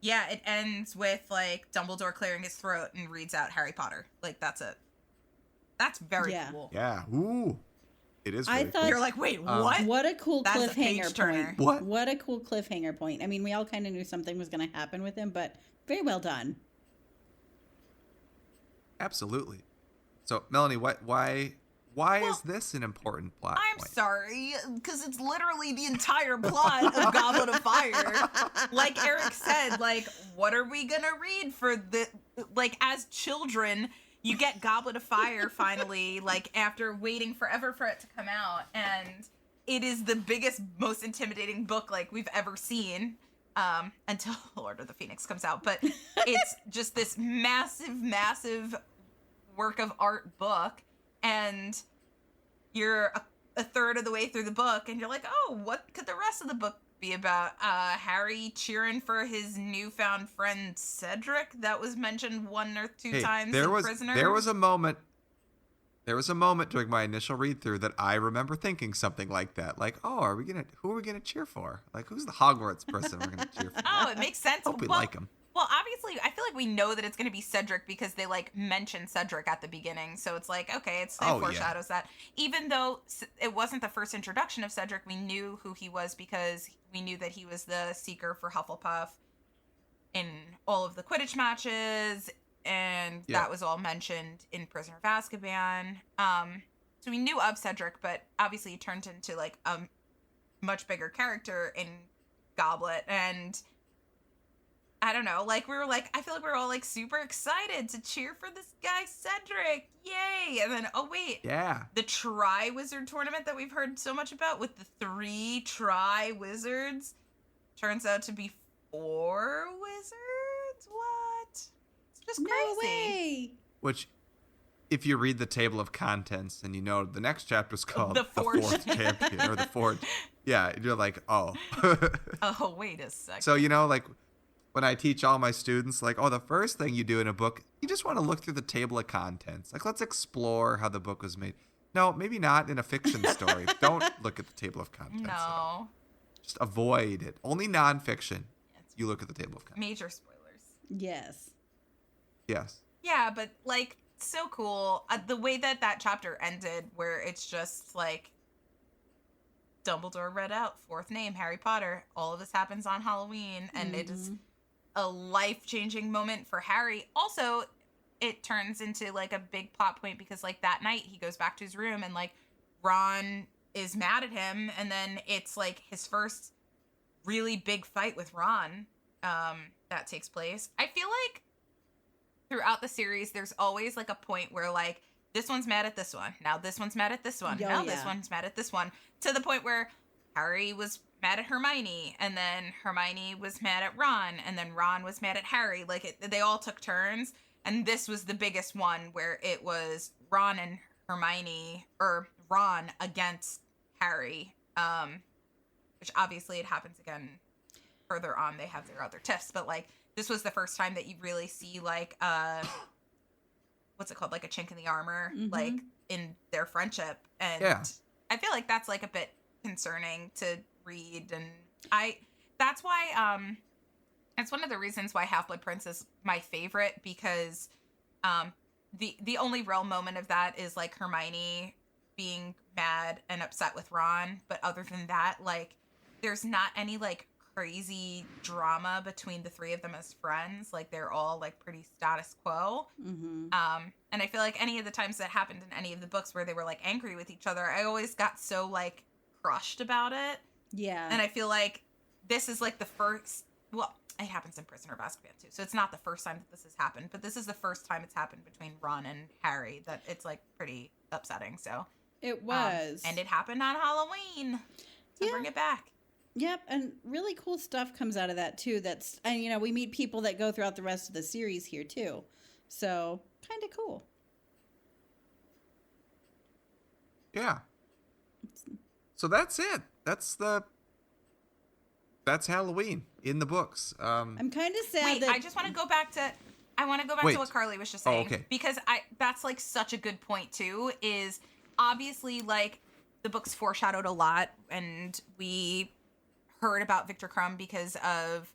Yeah, it ends with like Dumbledore clearing his throat and reads out Harry Potter. Like that's it. That's very cool. Yeah. Ooh. It is. I thought you're like, wait, what? What a cool That's cliffhanger point. What a cool cliffhanger point. I mean, we all kind of knew something was going to happen with him, but very well done. Absolutely. So, Melanie, why is this an important plot I'm point? sorry, because it's literally the entire plot of Goblet of Fire. Like Erik said, like, what are we gonna read for the, like, as children, you get Goblet of Fire finally, like, after waiting forever for it to come out, and it is the biggest, most intimidating book, like, we've ever seen, until Lord of the Phoenix comes out, but it's just this massive work of art book, and you're a third of the way through the book, and you're like, oh, what could the rest of the book be about? Harry cheering for his newfound friend Cedric that was mentioned 1 or 2 times in Prisoner. There was a moment during my initial read through that I remember thinking something like that. Like, oh, who are we gonna cheer for? Like, who's the Hogwarts person we're gonna cheer for? Oh, it makes sense. Hope we like him. Well, obviously, I feel like we know that it's going to be Cedric because they, like, mention Cedric at the beginning. So it's like, okay, it foreshadows that. Even though it wasn't the first introduction of Cedric, we knew who he was because we knew that he was the Seeker for Hufflepuff in all of the Quidditch matches. And that was all mentioned in Prisoner of Azkaban. So we knew of Cedric, but obviously he turned into, like, a much bigger character in Goblet. And I don't know, like, I feel like we were all, like, super excited to cheer for this guy, Cedric. Yay! And then, oh, wait. Yeah. The Tri-Wizard tournament that we've heard so much about with the 3 Tri-Wizards turns out to be 4 wizards? What? It's just crazy. No way! Which, if you read the table of contents and you know the next chapter's called The Fourth Champion, or the Forged. Yeah, you're like, oh. Oh, wait a second. So, like, when I teach all my students, like, oh, the first thing you do in a book, you just want to look through the table of contents. Like, let's explore how the book was made. No, maybe not in a fiction story. Don't look at the table of contents. No. Just avoid it. Only nonfiction. You look at the table of contents. Major spoilers. Yes. Yes. Yeah, but, like, so cool. The way that chapter ended, where it's just, like, Dumbledore read out, 4th name, Harry Potter. All of this happens on Halloween, and it is a life-changing moment for Harry. Also, it turns into like a big plot point because like that night he goes back to his room and like Ron is mad at him, and then it's like his first really big fight with Ron that takes place. I feel like throughout the series there's always like a point where like this one's mad at this one, now this one's mad at this one, this one's mad at this one, to the point where Harry was mad at Hermione, and then Hermione was mad at Ron, and then Ron was mad at Harry. Like they all took turns, and this was the biggest one where it was Ron and Hermione, or Ron against Harry, which obviously it happens again further on. They have their other tiffs, but like this was the first time that you really see like what's it called, like a chink in the armor, like in their friendship, and I feel like that's like a bit concerning to read, and that's why it's one of the reasons why Half-Blood Prince is my favorite, because the only real moment of that is like Hermione being mad and upset with Ron, but other than that, like there's not any like crazy drama between the three of them as friends. Like they're all like pretty status quo. And I feel like any of the times that happened in any of the books where they were like angry with each other, I always got so like crushed about it. Yeah. And I feel like this is like the first, well, it happens in Prisoner of Azkaban too, so it's not the first time that this has happened, but this is the first time it's happened between Ron and Harry that it's like pretty upsetting. So it was. And it happened on Halloween to bring it back. Yep, and really cool stuff comes out of that too. And you know, we meet people that go throughout the rest of the series here too. So, kind of cool. Yeah. So that's it. That's Halloween in the books. I'm kind of sad Wait, that I just want to go back to to what Carly was just saying. Oh, okay. Because that's like such a good point too, is obviously like the books foreshadowed a lot, and we heard about Victor Crumb because of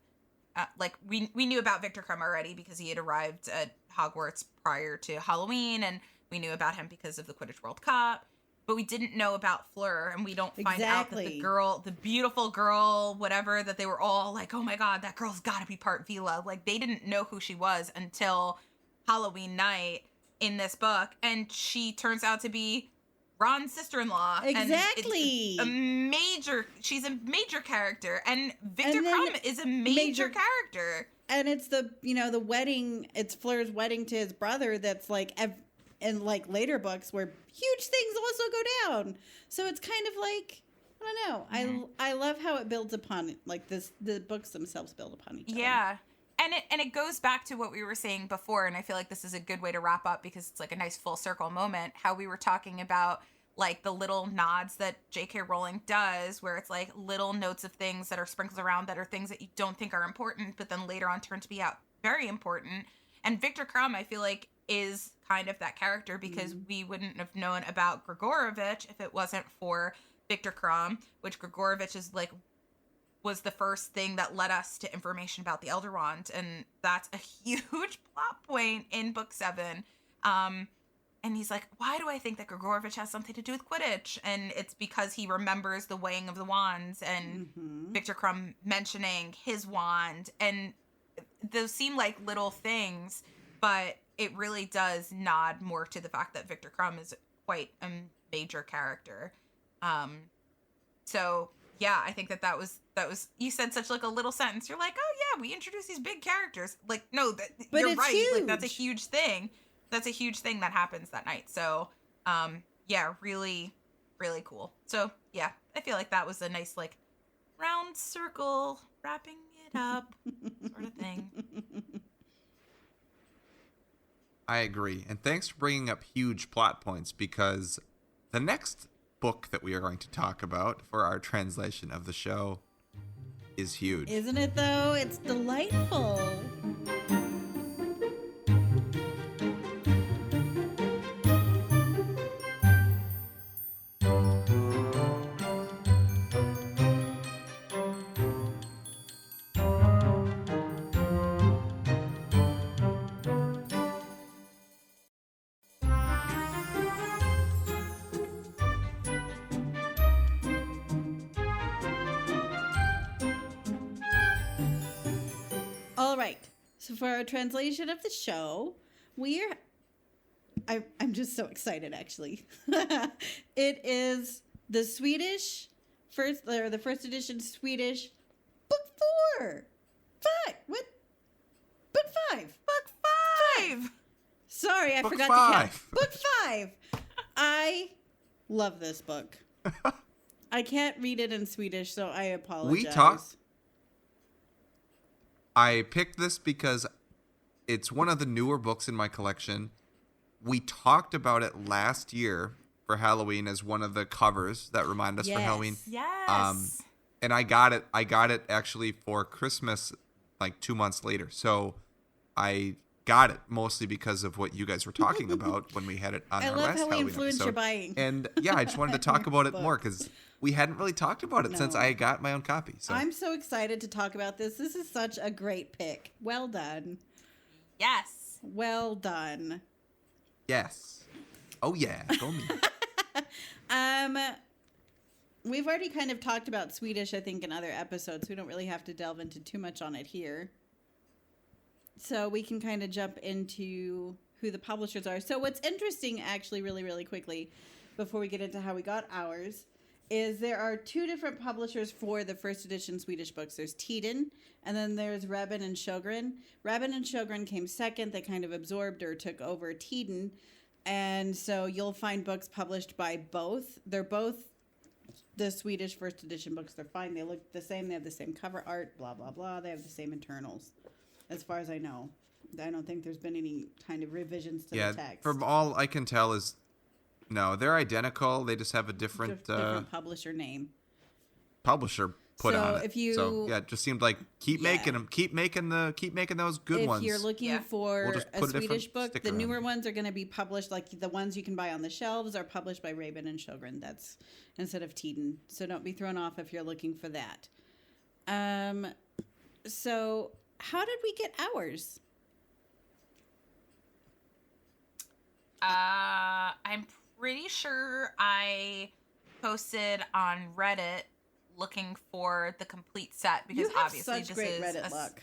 like we knew about Victor Crumb already because he had arrived at Hogwarts prior to Halloween, and we knew about him because of the Quidditch World Cup. But we didn't know about Fleur, and we don't find out that the girl, the beautiful girl, whatever, that they were all like, oh my God, that girl's got to be part Vila. Like, they didn't know who she was until Halloween night in this book. And she turns out to be Ron's sister-in-law. Exactly. And she's a major character. And Victor Crumb is a major character. And it's the wedding, it's Fleur's wedding to his brother that's like, in like later books where huge things also go down. So it's kind of like, I don't know. Mm-hmm. I love how it builds upon it. Like the books themselves build upon each other. Yeah. And it goes back to what we were saying before, and I feel like this is a good way to wrap up because it's like a nice full circle moment, how we were talking about like the little nods that J.K. Rowling does, where it's like little notes of things that are sprinkled around that are things that you don't think are important, but then later on turn to be out very important. And Victor Crumb, I feel like, is kind of that character because we wouldn't have known about Grigorovich if it wasn't for Victor Crumb, which Grigorovich is like was the first thing that led us to information about the Elder Wand, and that's a huge plot point in book 7. And he's like, why do I think that Grigorovich has something to do with Quidditch? And it's because he remembers the weighing of the wands and Victor Crumb mentioning his wand, and those seem like little things, but it really does nod more to the fact that Victor Crumb is quite a major character. So yeah, I think that was, you said such like a little sentence. You're like, oh yeah, we introduced these big characters. Like, no, but you're right. Huge. Like that's a huge thing. That's a huge thing that happens that night. So, yeah, really, really cool. So yeah, I feel like that was a nice, like round circle wrapping it up sort of thing. I agree. And thanks for bringing up huge plot points, because the next book that we are going to talk about for our translation of the show is huge. Isn't it, though? It's delightful. All right. So for our translation of the show, I'm just so excited, actually. It is the Swedish the first edition Swedish book 4. 5. What? Book 5. Book 5. Sorry, I Book forgot 5. to count. Book 5. I love this book. I can't read it in Swedish, so I apologize. I picked this because it's one of the newer books in my collection. We talked about it last year for Halloween as one of the covers that remind us for Halloween. Yes. And I got it actually for Christmas like 2 months later. So I got it mostly because of what you guys were talking about when we had it on our last Halloween episode. I love how we influence your buying. And yeah, I just wanted to talk about it more because we hadn't really talked about it since I got my own copy. So I'm so excited to talk about this. This is such a great pick. Well done. Yes. Well done. Yes. Oh yeah, go me. We've already kind of talked about Swedish, I think, in other episodes. We don't really have to delve into too much on it here. So we can kind of jump into who the publishers are. So what's interesting, actually, really, really quickly, before we get into how we got ours, is there are 2 different publishers for the first edition Swedish books. There's Tiden, and then there's Rebben and Sjögren. Rebben and Sjögren came second. They kind of absorbed or took over Tiden. And so you'll find books published by both. They're both the Swedish first edition books. They're fine. They look the same. They have the same cover art, blah, blah, blah. They have the same internals, as far as I know. I don't think there's been any kind of revisions to the text. Yeah, from all I can tell is, no, they're identical. They just have a different publisher name. Publisher put on it. So yeah, it just seemed like keep making them, keep making those good ones. If you're looking for a Swedish book, the newer on. ones are going to be published, like the ones you can buy on the shelves are published by Rebben and Sjögren. That's instead of Tiden. So don't be thrown off if you're looking for that. So how did we get ours? I'm pretty sure I posted on Reddit looking for the complete set because obviously such great Reddit luck.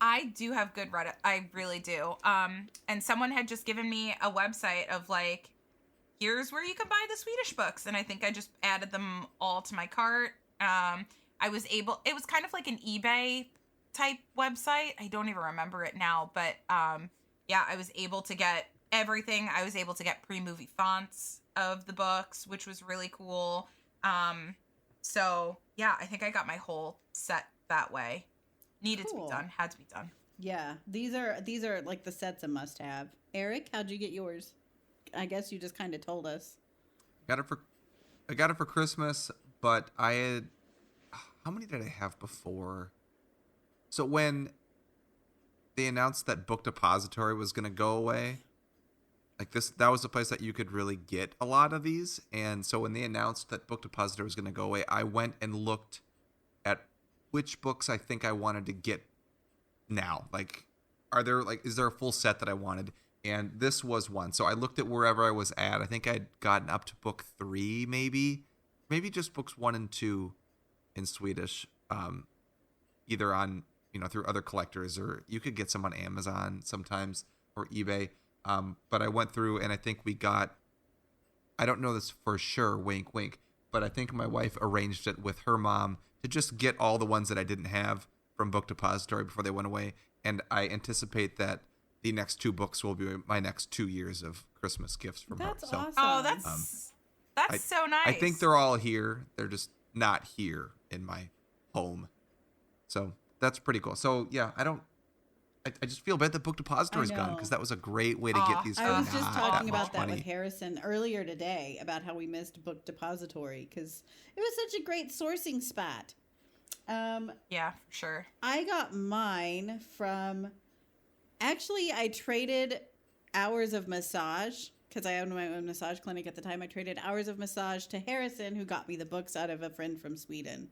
I do have good Reddit. I really do. And someone had just given me a website of like, here's where you can buy the Swedish books, and I think I just added them all to my cart. It was kind of like an eBay type website. I don't even remember it now, but yeah, I was able to get everything. I was able to get pre-movie fonts of the books, which was really cool. So yeah, I think I got my whole set that way. Needed to be done. Had to be done. Yeah, these are like the sets a must-have. Erik, how'd you get yours? I guess you just kind of told us. I got it for Christmas, but I had, how many did I have before? So when they announced that Book Depository was going to go away, like that was the place that you could really get a lot of these. And so when they announced that Book Depository was going to go away, I went and looked at which books I think I wanted to get now. Like, is there a full set that I wanted? And this was one. So I looked at wherever I was at. I think I'd gotten up to book 3, maybe just books 1 and 2 in Swedish, either on, through other collectors, or you could get some on Amazon sometimes or eBay. But I went through and I think we got, I don't know this for sure, wink, wink, but I think my wife arranged it with her mom to just get all the ones that I didn't have from Book Depository before they went away. And I anticipate that the next 2 books will be my next 2 years of Christmas gifts from her. That's awesome. Oh, that's so nice. I think they're all here. They're just not here in my home. So that's pretty cool. So yeah, I just feel bad that Book Depository's gone, because that was a great way to get these. I was just talking about that with Harrison earlier today, about how we missed Book Depository because it was such a great sourcing spot. Yeah, for sure. I got mine from, actually, I traded hours of massage because I owned my own massage clinic at the time. I traded hours of massage to Harrison, who got me the books out of a friend from Sweden.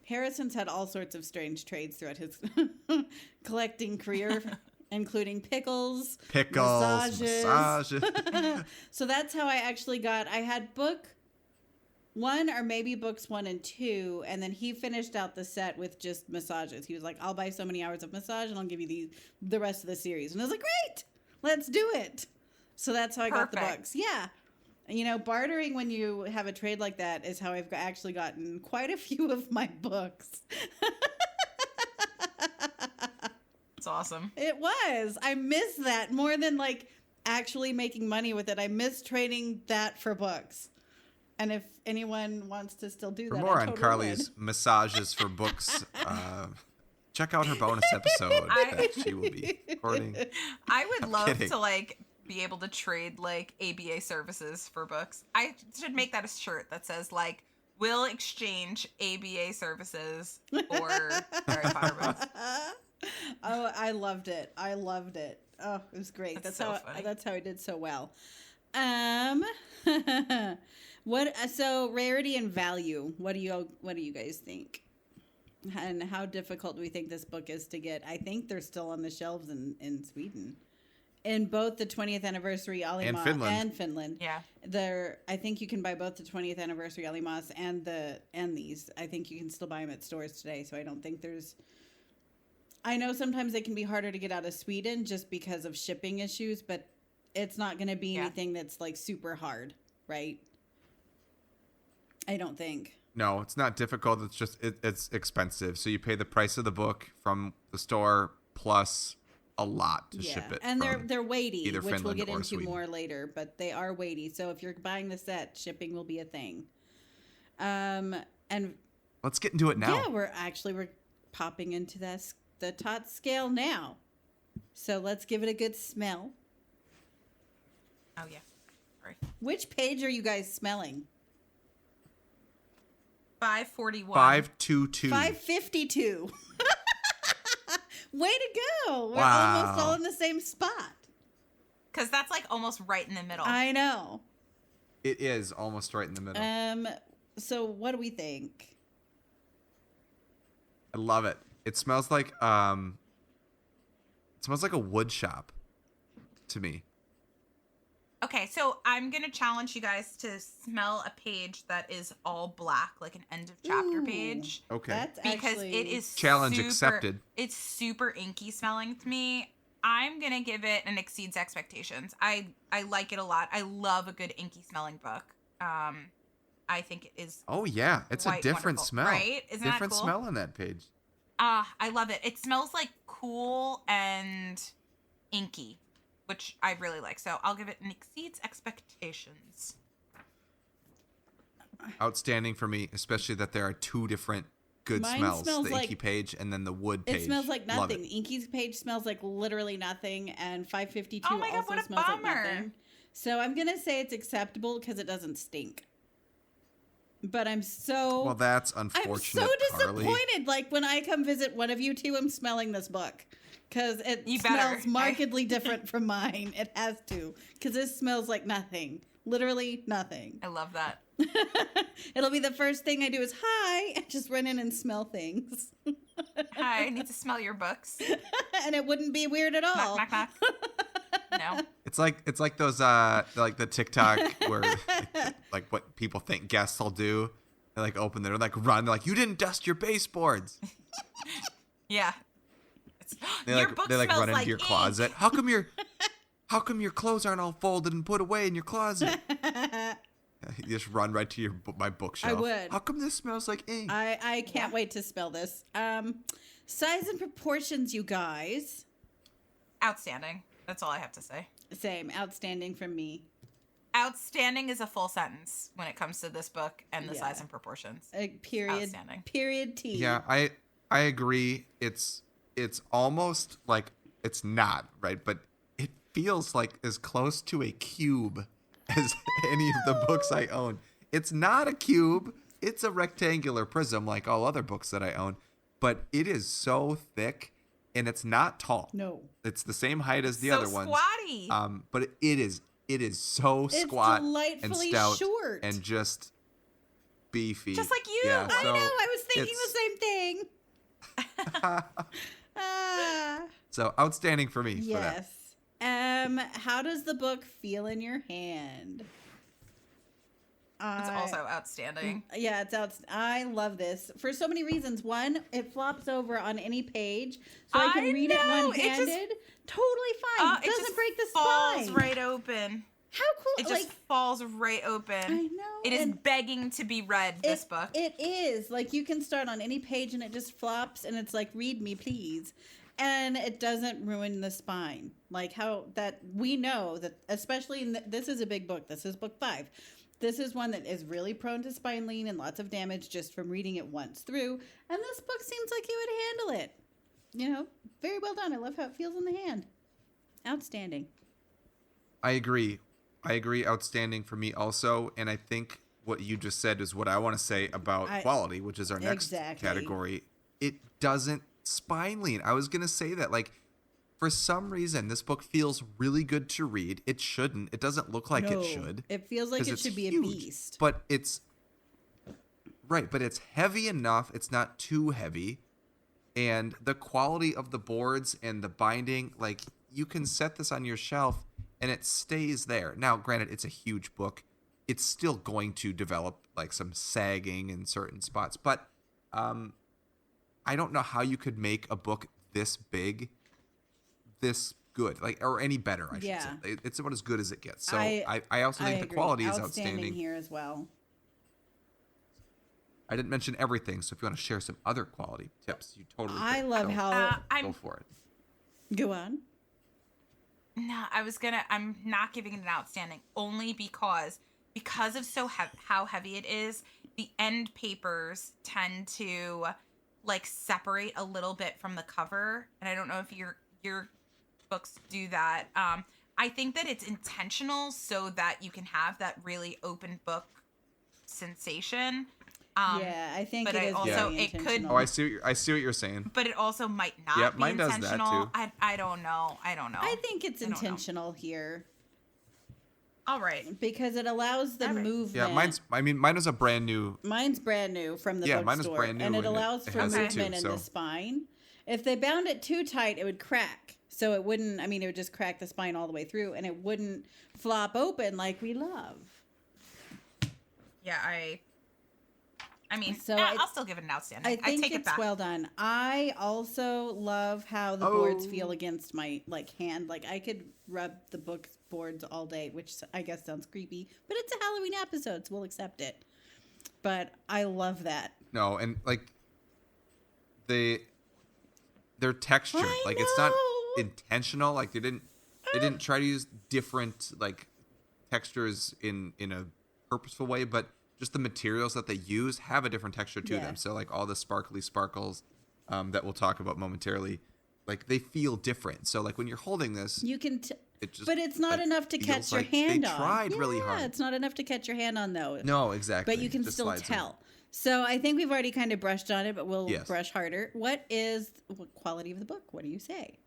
Harrison's had all sorts of strange trades throughout his collecting career, including pickles, massages. So that's how I actually got, I had book 1 or maybe books 1 and 2, and then he finished out the set with just massages. He was like, I'll buy so many hours of massage and I'll give you the rest of the series. And I was like, great! Let's do it. So that's how I got the Perfect. books. Yeah. Bartering when you have a trade like that is how I've actually gotten quite a few of my books. It's awesome. It was. I miss that more than like actually making money with it. I miss trading that for books. And if anyone wants to still do For that, more I on totally Carly's would. massages for books, check out her bonus episode that she will be recording. I would love kidding. to like be able to trade like ABA services for books. I should make that a shirt that says like, "Will exchange ABA services for Harry Potter books." Oh, I loved it. Oh, it was great. That's so funny. That's how I did so well. So rarity and value. What do you guys think? And how difficult do we think this book is to get? I think they're still on the shelves in Sweden. In both the 20th anniversary Alimas and Finland. Yeah. I think you can buy both the 20th anniversary Alimas and these. I think you can still buy them at stores today, so I don't think there's... I know sometimes they can be harder to get out of Sweden just because of shipping issues, but it's not going to be anything that's like super hard, right? I don't think. No, it's not difficult. It's just it's expensive. So you pay the price of the book from the store plus a lot to ship it. And they're weighty, which Finland we'll get or into Sweden. more later, but they are weighty. So if you're buying the set, shipping will be a thing. And let's get into it now. yeah, we're popping into the tot scale now. So let's give it a good smell. Oh yeah. Sorry. Which page are you guys smelling? 541. 522. 552. Way to go. We're Wow. almost all in the same spot. Because that's like almost right in the middle. I know. It is almost right in the middle. So what do we think? I love it. It smells like a wood shop to me. Okay, so I'm going to challenge you guys to smell a page that is all black, like an end of chapter page. Okay. That's Because actually... it is Challenge super, accepted. It's super inky smelling to me. I'm going to give it an exceeds expectations. I like it a lot. I love a good inky smelling book. I think it is Oh yeah, it's a quite different wonderful, smell. right? Isn't that different cool? smell on that page. I love it. It smells like cool and inky, which I really like. So I'll give it an exceeds expectations. Outstanding for me, especially that there are two different good Mine smells. smells The like- inky page and then the wood page. It smells like Love nothing. it. Inky's page smells like literally nothing, and 552 Oh my God, also what a smells like bummer. nothing. So I'm gonna say it's acceptable because it doesn't stink. But I'm so Well, that's I'm unfortunate, so Carly. disappointed. Like when I come visit one of you two, I'm smelling this book because it You better. smells markedly different from mine. It has to because this smells like nothing. Literally nothing. I love that. It'll be the first thing I do is hi and just run in and smell things. Hi, I need to smell your books. And it wouldn't be weird at all. Knock, knock, knock. No. It's like those like the TikTok where like what people think guests will do. They like open their like run. They're like, you didn't dust your baseboards. Yeah. They Your like book they like smells run into like your ink. closet. How come your clothes aren't all folded and put away in your closet? You just run right to my bookshelf. I would. How come this smells like ink? I can't wait to smell this. Size and proportions, you guys. Outstanding. That's all I have to say. Same. Outstanding from me. Outstanding is a full sentence when it comes to this book and the Yeah. size and proportions. Period. Outstanding. Period T. Yeah, I agree. It's almost like it's not, right? But it feels like as close to a cube as any of the books I own. It's not a cube. It's a rectangular prism like all other books that I own, but it is so thick and it's not tall. No. It's the same height as the So other ones. squatty. But it is so It's squat and delightfully stout short. and just beefy. Just like you. Yeah, I so know. I was thinking it's- the same thing. So outstanding for me for that. Yes. How does the book feel in your hand? It's also outstanding. Yeah, I love this for so many reasons. One, it flops over on any page, so I can read it one-handed. Totally fine. It doesn't break the spine. Falls right open. How cool! It just falls right open. I know. It is begging to be read. This book. It is like you can start on any page and it just flops and it's like, read me, please. And it doesn't ruin the spine. Like how that we know that, especially this is a big book. This is book 5. This is one that is really prone to spine lean and lots of damage just from reading it once through. And this book seems like it would handle it. You know, very well done. I love how it feels in the hand. Outstanding. I agree. Outstanding for me also. And I think what you just said is what I want to say about quality, which is our next category. It doesn't spine lean. I was going to say that, like, for some reason, this book feels really good to read. It shouldn't. It doesn't look like it should. It feels like it should be huge, a beast. But it's right. But it's heavy enough. It's not too heavy. And the quality of the boards and the binding, like, you can set this on your shelf and it stays there. Now, granted, it's a huge book. It's still going to develop, like, some sagging in certain spots. But I don't know how you could make a book this big this good, like, or any better, I should say. It's about as good as it gets. So I also think the quality is outstanding here as well. I didn't mention everything, so if you want to share some other quality tips, you totally I could. love how go for it. Go on. No, I'm not giving it an outstanding only because of how heavy it is. The end papers tend to, like, separate a little bit from the cover, and I don't know if your books do that. I think that it's intentional so that you can have that really open book sensation. I think but it is also very intentional. Oh, I see what you're saying. But it also might not be mine intentional. does that too. I don't know. I think it's intentional here. All right. Because it allows the movement. Yeah, mine was a brand new. Mine's brand new from the bookstore. Mine is brand new. And it allows for movement in the spine. If they bound it too tight, it would crack. So it wouldn't, it would just crack the spine all the way through and it wouldn't flop open like we love. Yeah, I'll still give it an outstanding. I think take it's it back. Well done. I also love how the boards feel against my, like, hand. Like, I could rub the book boards all day, which I guess sounds creepy, but it's a Halloween episode, so we'll accept it. But I love that. No, and, like, their texture, like, it's not intentional. Like, they didn't try to use different, like, textures in a purposeful way, but just the materials that they use have a different texture to them. So, like, all the sparkly sparkles that we'll talk about momentarily, like, they feel different. So, like, when you're holding this, you can but it's not enough to catch your hand on. They tried really hard. It's not enough to catch your hand on, though. No, exactly. But you can still tell. So I think we've already kind of brushed on it, but we'll brush harder. What quality of the book? What do you say?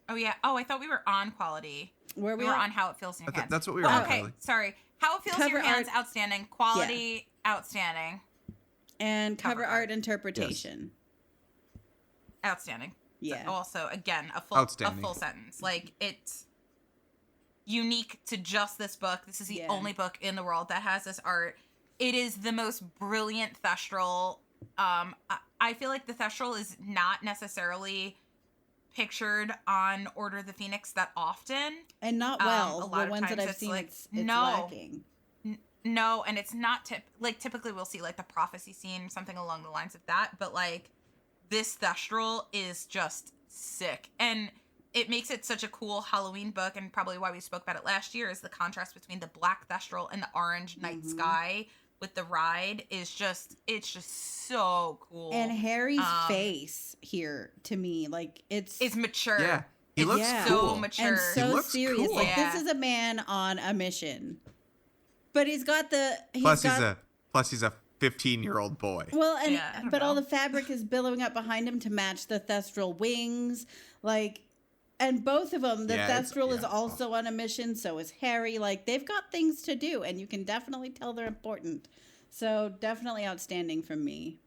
Oh, yeah. Oh, I thought we were on quality. We were on how it feels in your hands. That's what we were on. Okay, sorry. How it feels in your hands, outstanding. Quality, outstanding. And cover art interpretation. Yes. Outstanding. Yeah. Also, again, a full sentence. Like, it's unique to just this book. This is the only book in the world that has this art. It is the most brilliant thestral. I feel like the thestral is not necessarily pictured on Order of the Phoenix that often. And not well. The ones that I've seen, like, it's lacking. No, and it's not typically we'll see, like, the prophecy scene, something along the lines of that, but, like, this thestral is just sick. And it makes it such a cool Halloween book, and probably why we spoke about it last year is the contrast between the black thestral and the orange night sky with the ride it's just so cool. And Harry's face here, to me, like, it's mature. Yeah, he looks so mature and so he looks serious. Cool. Like, this is a man on a mission, but he's got the. Plus, he's a 15-year-old boy. Well, and but all the fabric is billowing up behind him to match the thestral wings, like. And both of them, the thestral is also on a mission, so is Harry. Like, they've got things to do, and you can definitely tell they're important. So, definitely outstanding from me.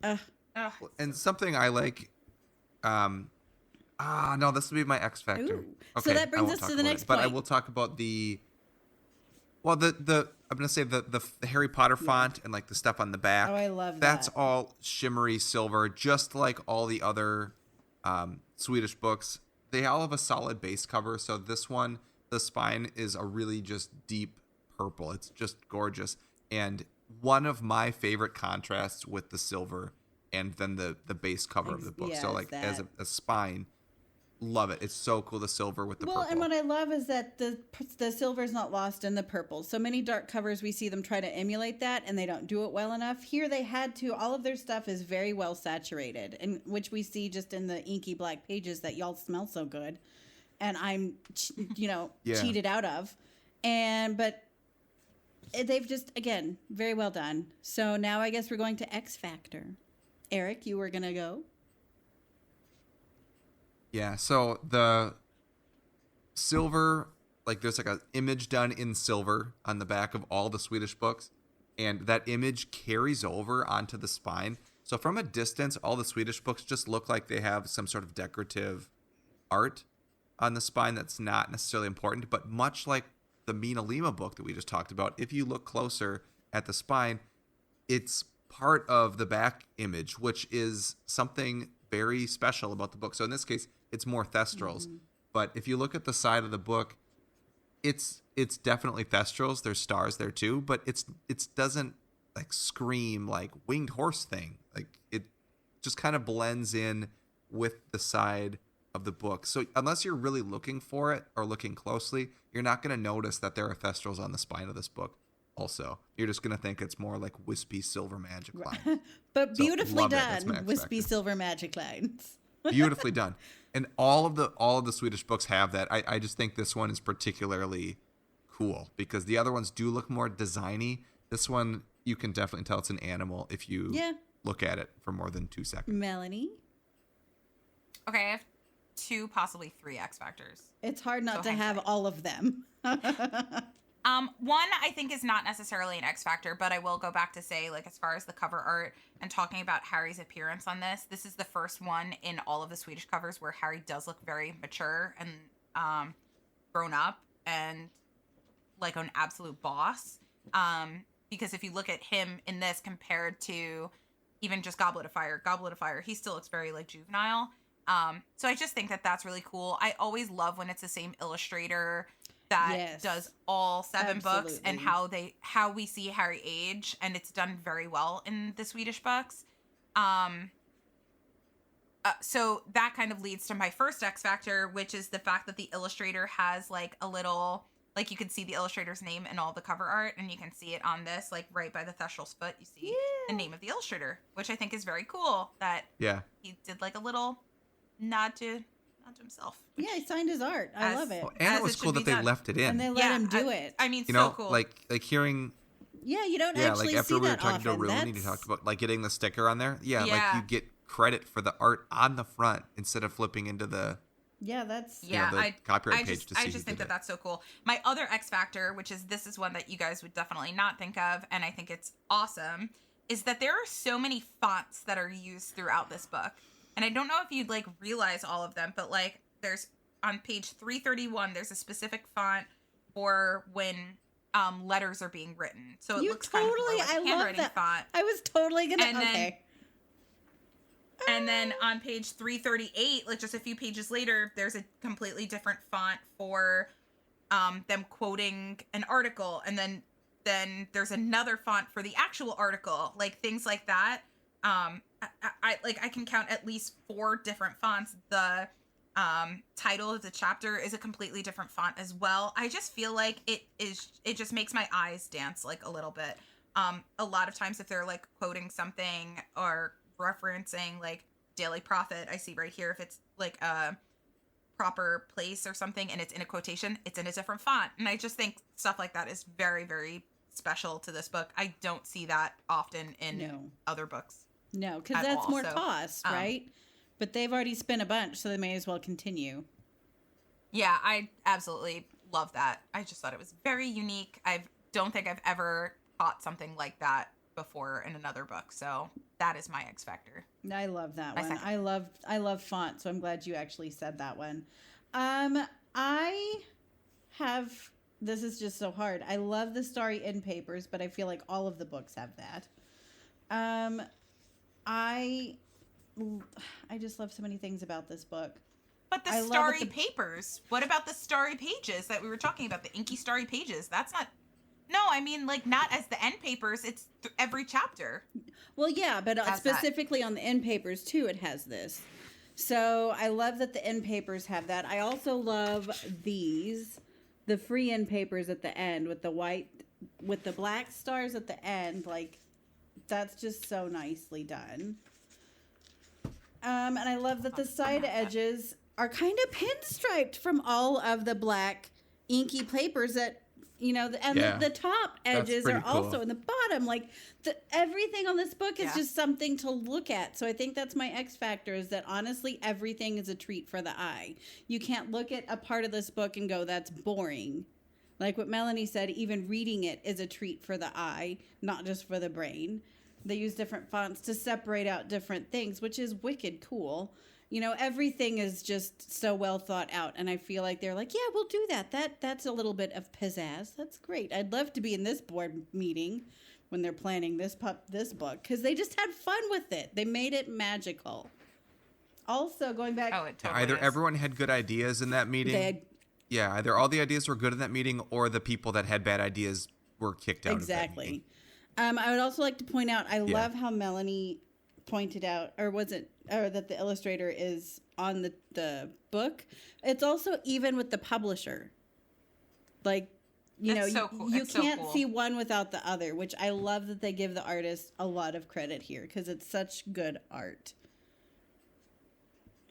And something I like, no, this will be my X factor. Ooh. Okay, so that brings us to the next point. But I will talk about the Well, I'm gonna say the Harry Potter font and like the stuff on the back. Oh, I love that. That's all shimmery silver, just like all the other Swedish books. They all have a solid base cover. So this one, the spine is a really just deep purple. It's just gorgeous, and one of my favorite contrasts with the silver and then the base cover of the book. Yeah, so like as a spine. Love it. It's so cool, the silver with the purple. Well, and what I love is that the silver is not lost in the purple. So many dark covers, we see them try to emulate that, and they don't do it well enough. Here they had to. All of their stuff is very well saturated, and which we see just in the inky black pages that y'all smell so good, and I'm, cheated out of. But they've just, again, very well done. So now I guess we're going to X Factor. Erik, you were going to go? Yeah, so the silver, like there's like an image done in silver on the back of all the Swedish books, and that image carries over onto the spine. So from a distance, all the Swedish books just look like they have some sort of decorative art on the spine that's not necessarily important, but much like the Mina Lima book that we just talked about, if you look closer at the spine, it's part of the back image, which is something very special about the book. So in this case, it's more thestrals. But if you look at the side of the book, it's definitely thestrals. There's stars there too, but it doesn't like scream like winged horse thing. Like it just kind of blends in with the side of the book. So unless you're really looking for it or looking closely, you're not going to notice that there are thestrals on the spine of this book. Also, you're just going to think it's more like wispy silver magic lines. But beautifully done, wispy silver magic lines. Beautifully done. And all of the Swedish books have that. I just think this one is particularly cool because the other ones do look more designy. This one, you can definitely tell it's an animal if you look at it for more than 2 seconds. Melanie? Okay, I have 2, possibly 3 X Factors. It's hard not to have all of them. One I think is not necessarily an X Factor, but I will go back to say, like, as far as the cover art and talking about Harry's appearance on this is the first one in all of the Swedish covers where Harry does look very mature and grown up and like an absolute boss. Because if you look at him in this compared to even just Goblet of Fire, he still looks very like juvenile. So I just think that that's really cool. I always love when it's the same illustrator that does all 7 books and how we see Harry age, and it's done very well in the Swedish books. So that kind of leads to my first X Factor, which is the fact that the illustrator has like a little, like you can see the illustrator's name in all the cover art, and you can see it on this, like right by the Thestral's foot, you see the name of the illustrator, which I think is very cool that he did like a little nod to himself. Yeah, he signed his art. I love it. And it was cool that they left it in. And they let him do it. I mean, so cool. Like hearing. Yeah, you don't actually like after see we were that talking often. to Rooney, and he talked about like getting the sticker on there. Yeah, like you get credit for the art on the front instead of flipping into the. Yeah, that's the copyright page to see. I just think that that's so cool. My other X Factor, which is this is one that you guys would definitely not think of, and I think it's awesome, is that there are so many fonts that are used throughout this book, and I don't know if you'd like realize all of them, but like there's on page 331, there's a specific font for when letters are being written. So it looks kind of more like a handwriting font. I was totally gonna. And then on page 338, like just a few pages later, there's a completely different font for them quoting an article. And then there's another font for the actual article, like things like that. I can count at least 4 different fonts. The title of the chapter is a completely different font as well. I just feel like it just makes my eyes dance like a little bit. A lot of times if they're like quoting something or referencing like Daily Prophet, I see right here if it's like a proper place or something and it's in a quotation, it's in a different font. And I just think stuff like that is very, very special to this book. I don't see that often in other books. No, because that's more cost, right? But they've already spent a bunch, so they may as well continue. Yeah, I absolutely love that. I just thought it was very unique. I don't think I've ever caught something like that before in another book, so that is my X Factor. I love that one. I love font, so I'm glad you actually said that one. I have this is just so hard. I love the starry end papers, but I feel like all of the books have that. I just love so many things about this book. But the starry papers, what about the starry pages that we were talking about, the inky starry pages? That's not... No, I mean, like, not as the end papers. It's every chapter. Well, yeah, but specifically on the end papers, too, it has this. So I love that the end papers have that. I also love these, the free end papers at the end with the black stars at the end. Like, that's just so nicely done. And I love that the side edges are kind of pinstriped from all of the black inky papers that, you know, and the top edges are also in the bottom. Like, everything on this book is just something to look at. So I think that's my X factor, is that honestly, everything is a treat for the eye. You can't look at a part of this book and go, that's boring. Like what Melanie said, even reading it is a treat for the eye, not just for the brain. They use different fonts to separate out different things, which is wicked cool. You know, everything is just so well thought out. And I feel like they're like, yeah, we'll do that. That's a little bit of pizzazz. That's great. I'd love to be in this board meeting when they're planning this book, because they just had fun with it. They made it magical. Also, going back... Oh, it totally either is. Everyone had good ideas in that meeting. Either all the ideas were good in that meeting, or the people that had bad ideas were kicked out of that meeting. I would also like to point out, I love how Melanie pointed out, or that the illustrator is on the book. It's also even with the publisher. Like, you know, so cool. you can't see one without the other, which I love that they give the artist a lot of credit here, because it's such good art.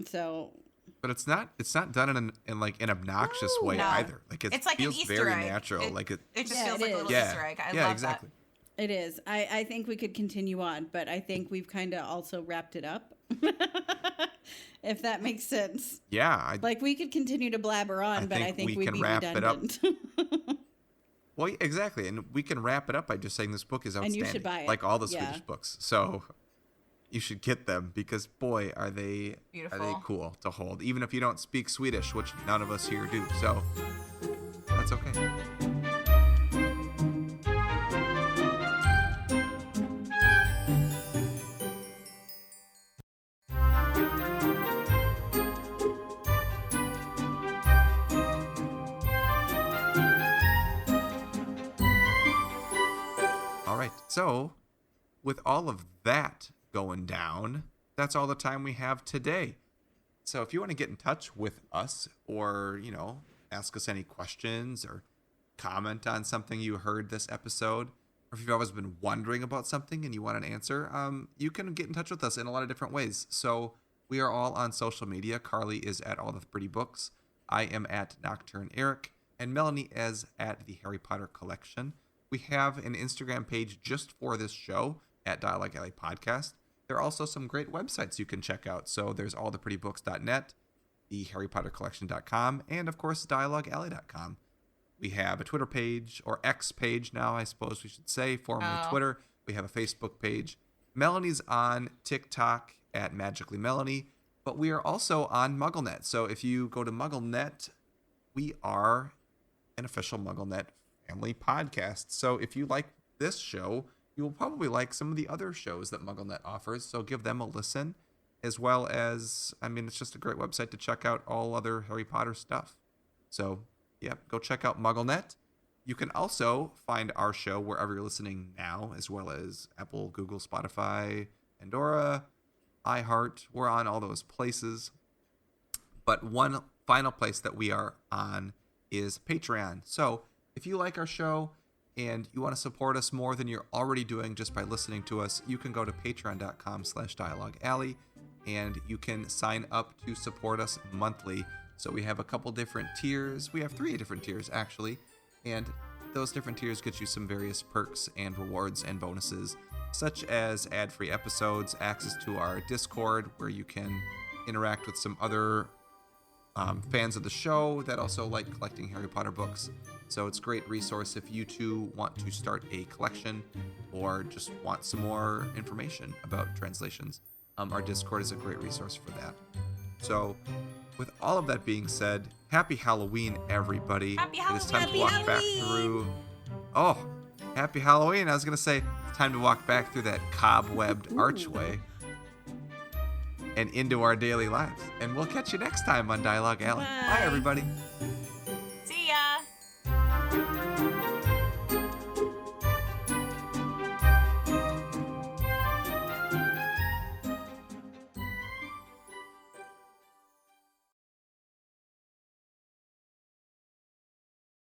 So... But it's not done in like an obnoxious way either. Like, it like feels an Easter very egg. natural. It just feels like a little Easter egg. I love exactly. that. It is. I think we could continue on, but I think we've kind of also wrapped it up. If that makes sense. Yeah. Like, we could continue to blabber on, but I think we'd be redundant. Well, exactly. And we can wrap it up by just saying this book is outstanding. And you should buy it. Like all the Swedish books. So you should get them, because, boy, are they cool to hold. Even if you don't speak Swedish, which none of us here do. So that's okay. So, with all of that going down, that's all the time we have today. So if you want to get in touch with us, or, you know, ask us any questions or comment on something you heard this episode, or if you've always been wondering about something and you want an answer, you can get in touch with us in a lot of different ways. So we are all on social media. Carly is at All the Pretty Books. I am at Nocturne Erik, and Melanie is at the Harry Potter Collection. We have an Instagram page just for this show at Dialoguealleypodcast. There are also some great websites you can check out. So there's alltheprettybooks.net, the harrypottercollection.com, and of course, dialoguealley.com. We have a Twitter page, or X page now, I suppose we should say, formerly Twitter. We have a Facebook page. Melanie's on TikTok at Magically Melanie, but we are also on MuggleNet. So if you go to MuggleNet, we are an official MuggleNet family podcast. So if you like this show, you will probably like some of the other shows that MuggleNet offers. So give them a listen, as well as, I mean, it's just a great website to check out all other Harry Potter stuff. So, yeah, go check out MuggleNet. You can also find our show wherever you're listening now, as well as Apple, Google, Spotify, Pandora, iHeart. We're on all those places. But one final place that we are on is Patreon. So if you like our show and you want to support us more than you're already doing just by listening to us, you can go to patreon.com/dialoguealley, and you can sign up to support us monthly. So we have a couple different tiers. We have 3 different tiers, actually. And those different tiers get you some various perks and rewards and bonuses, such as ad-free episodes, access to our Discord, where you can interact with some other fans of the show that also like collecting Harry Potter books. So it's a great resource if you too want to start a collection or just want some more information about translations. Our Discord is a great resource for that. So with all of that being said, happy Halloween, everybody. Happy It is time Halloween. to walk back through. Oh, happy Halloween. I was going to say, it's time to walk back through that cobwebbed archway and into our daily lives. And we'll catch you next time on Dialogue Alley. Bye everybody.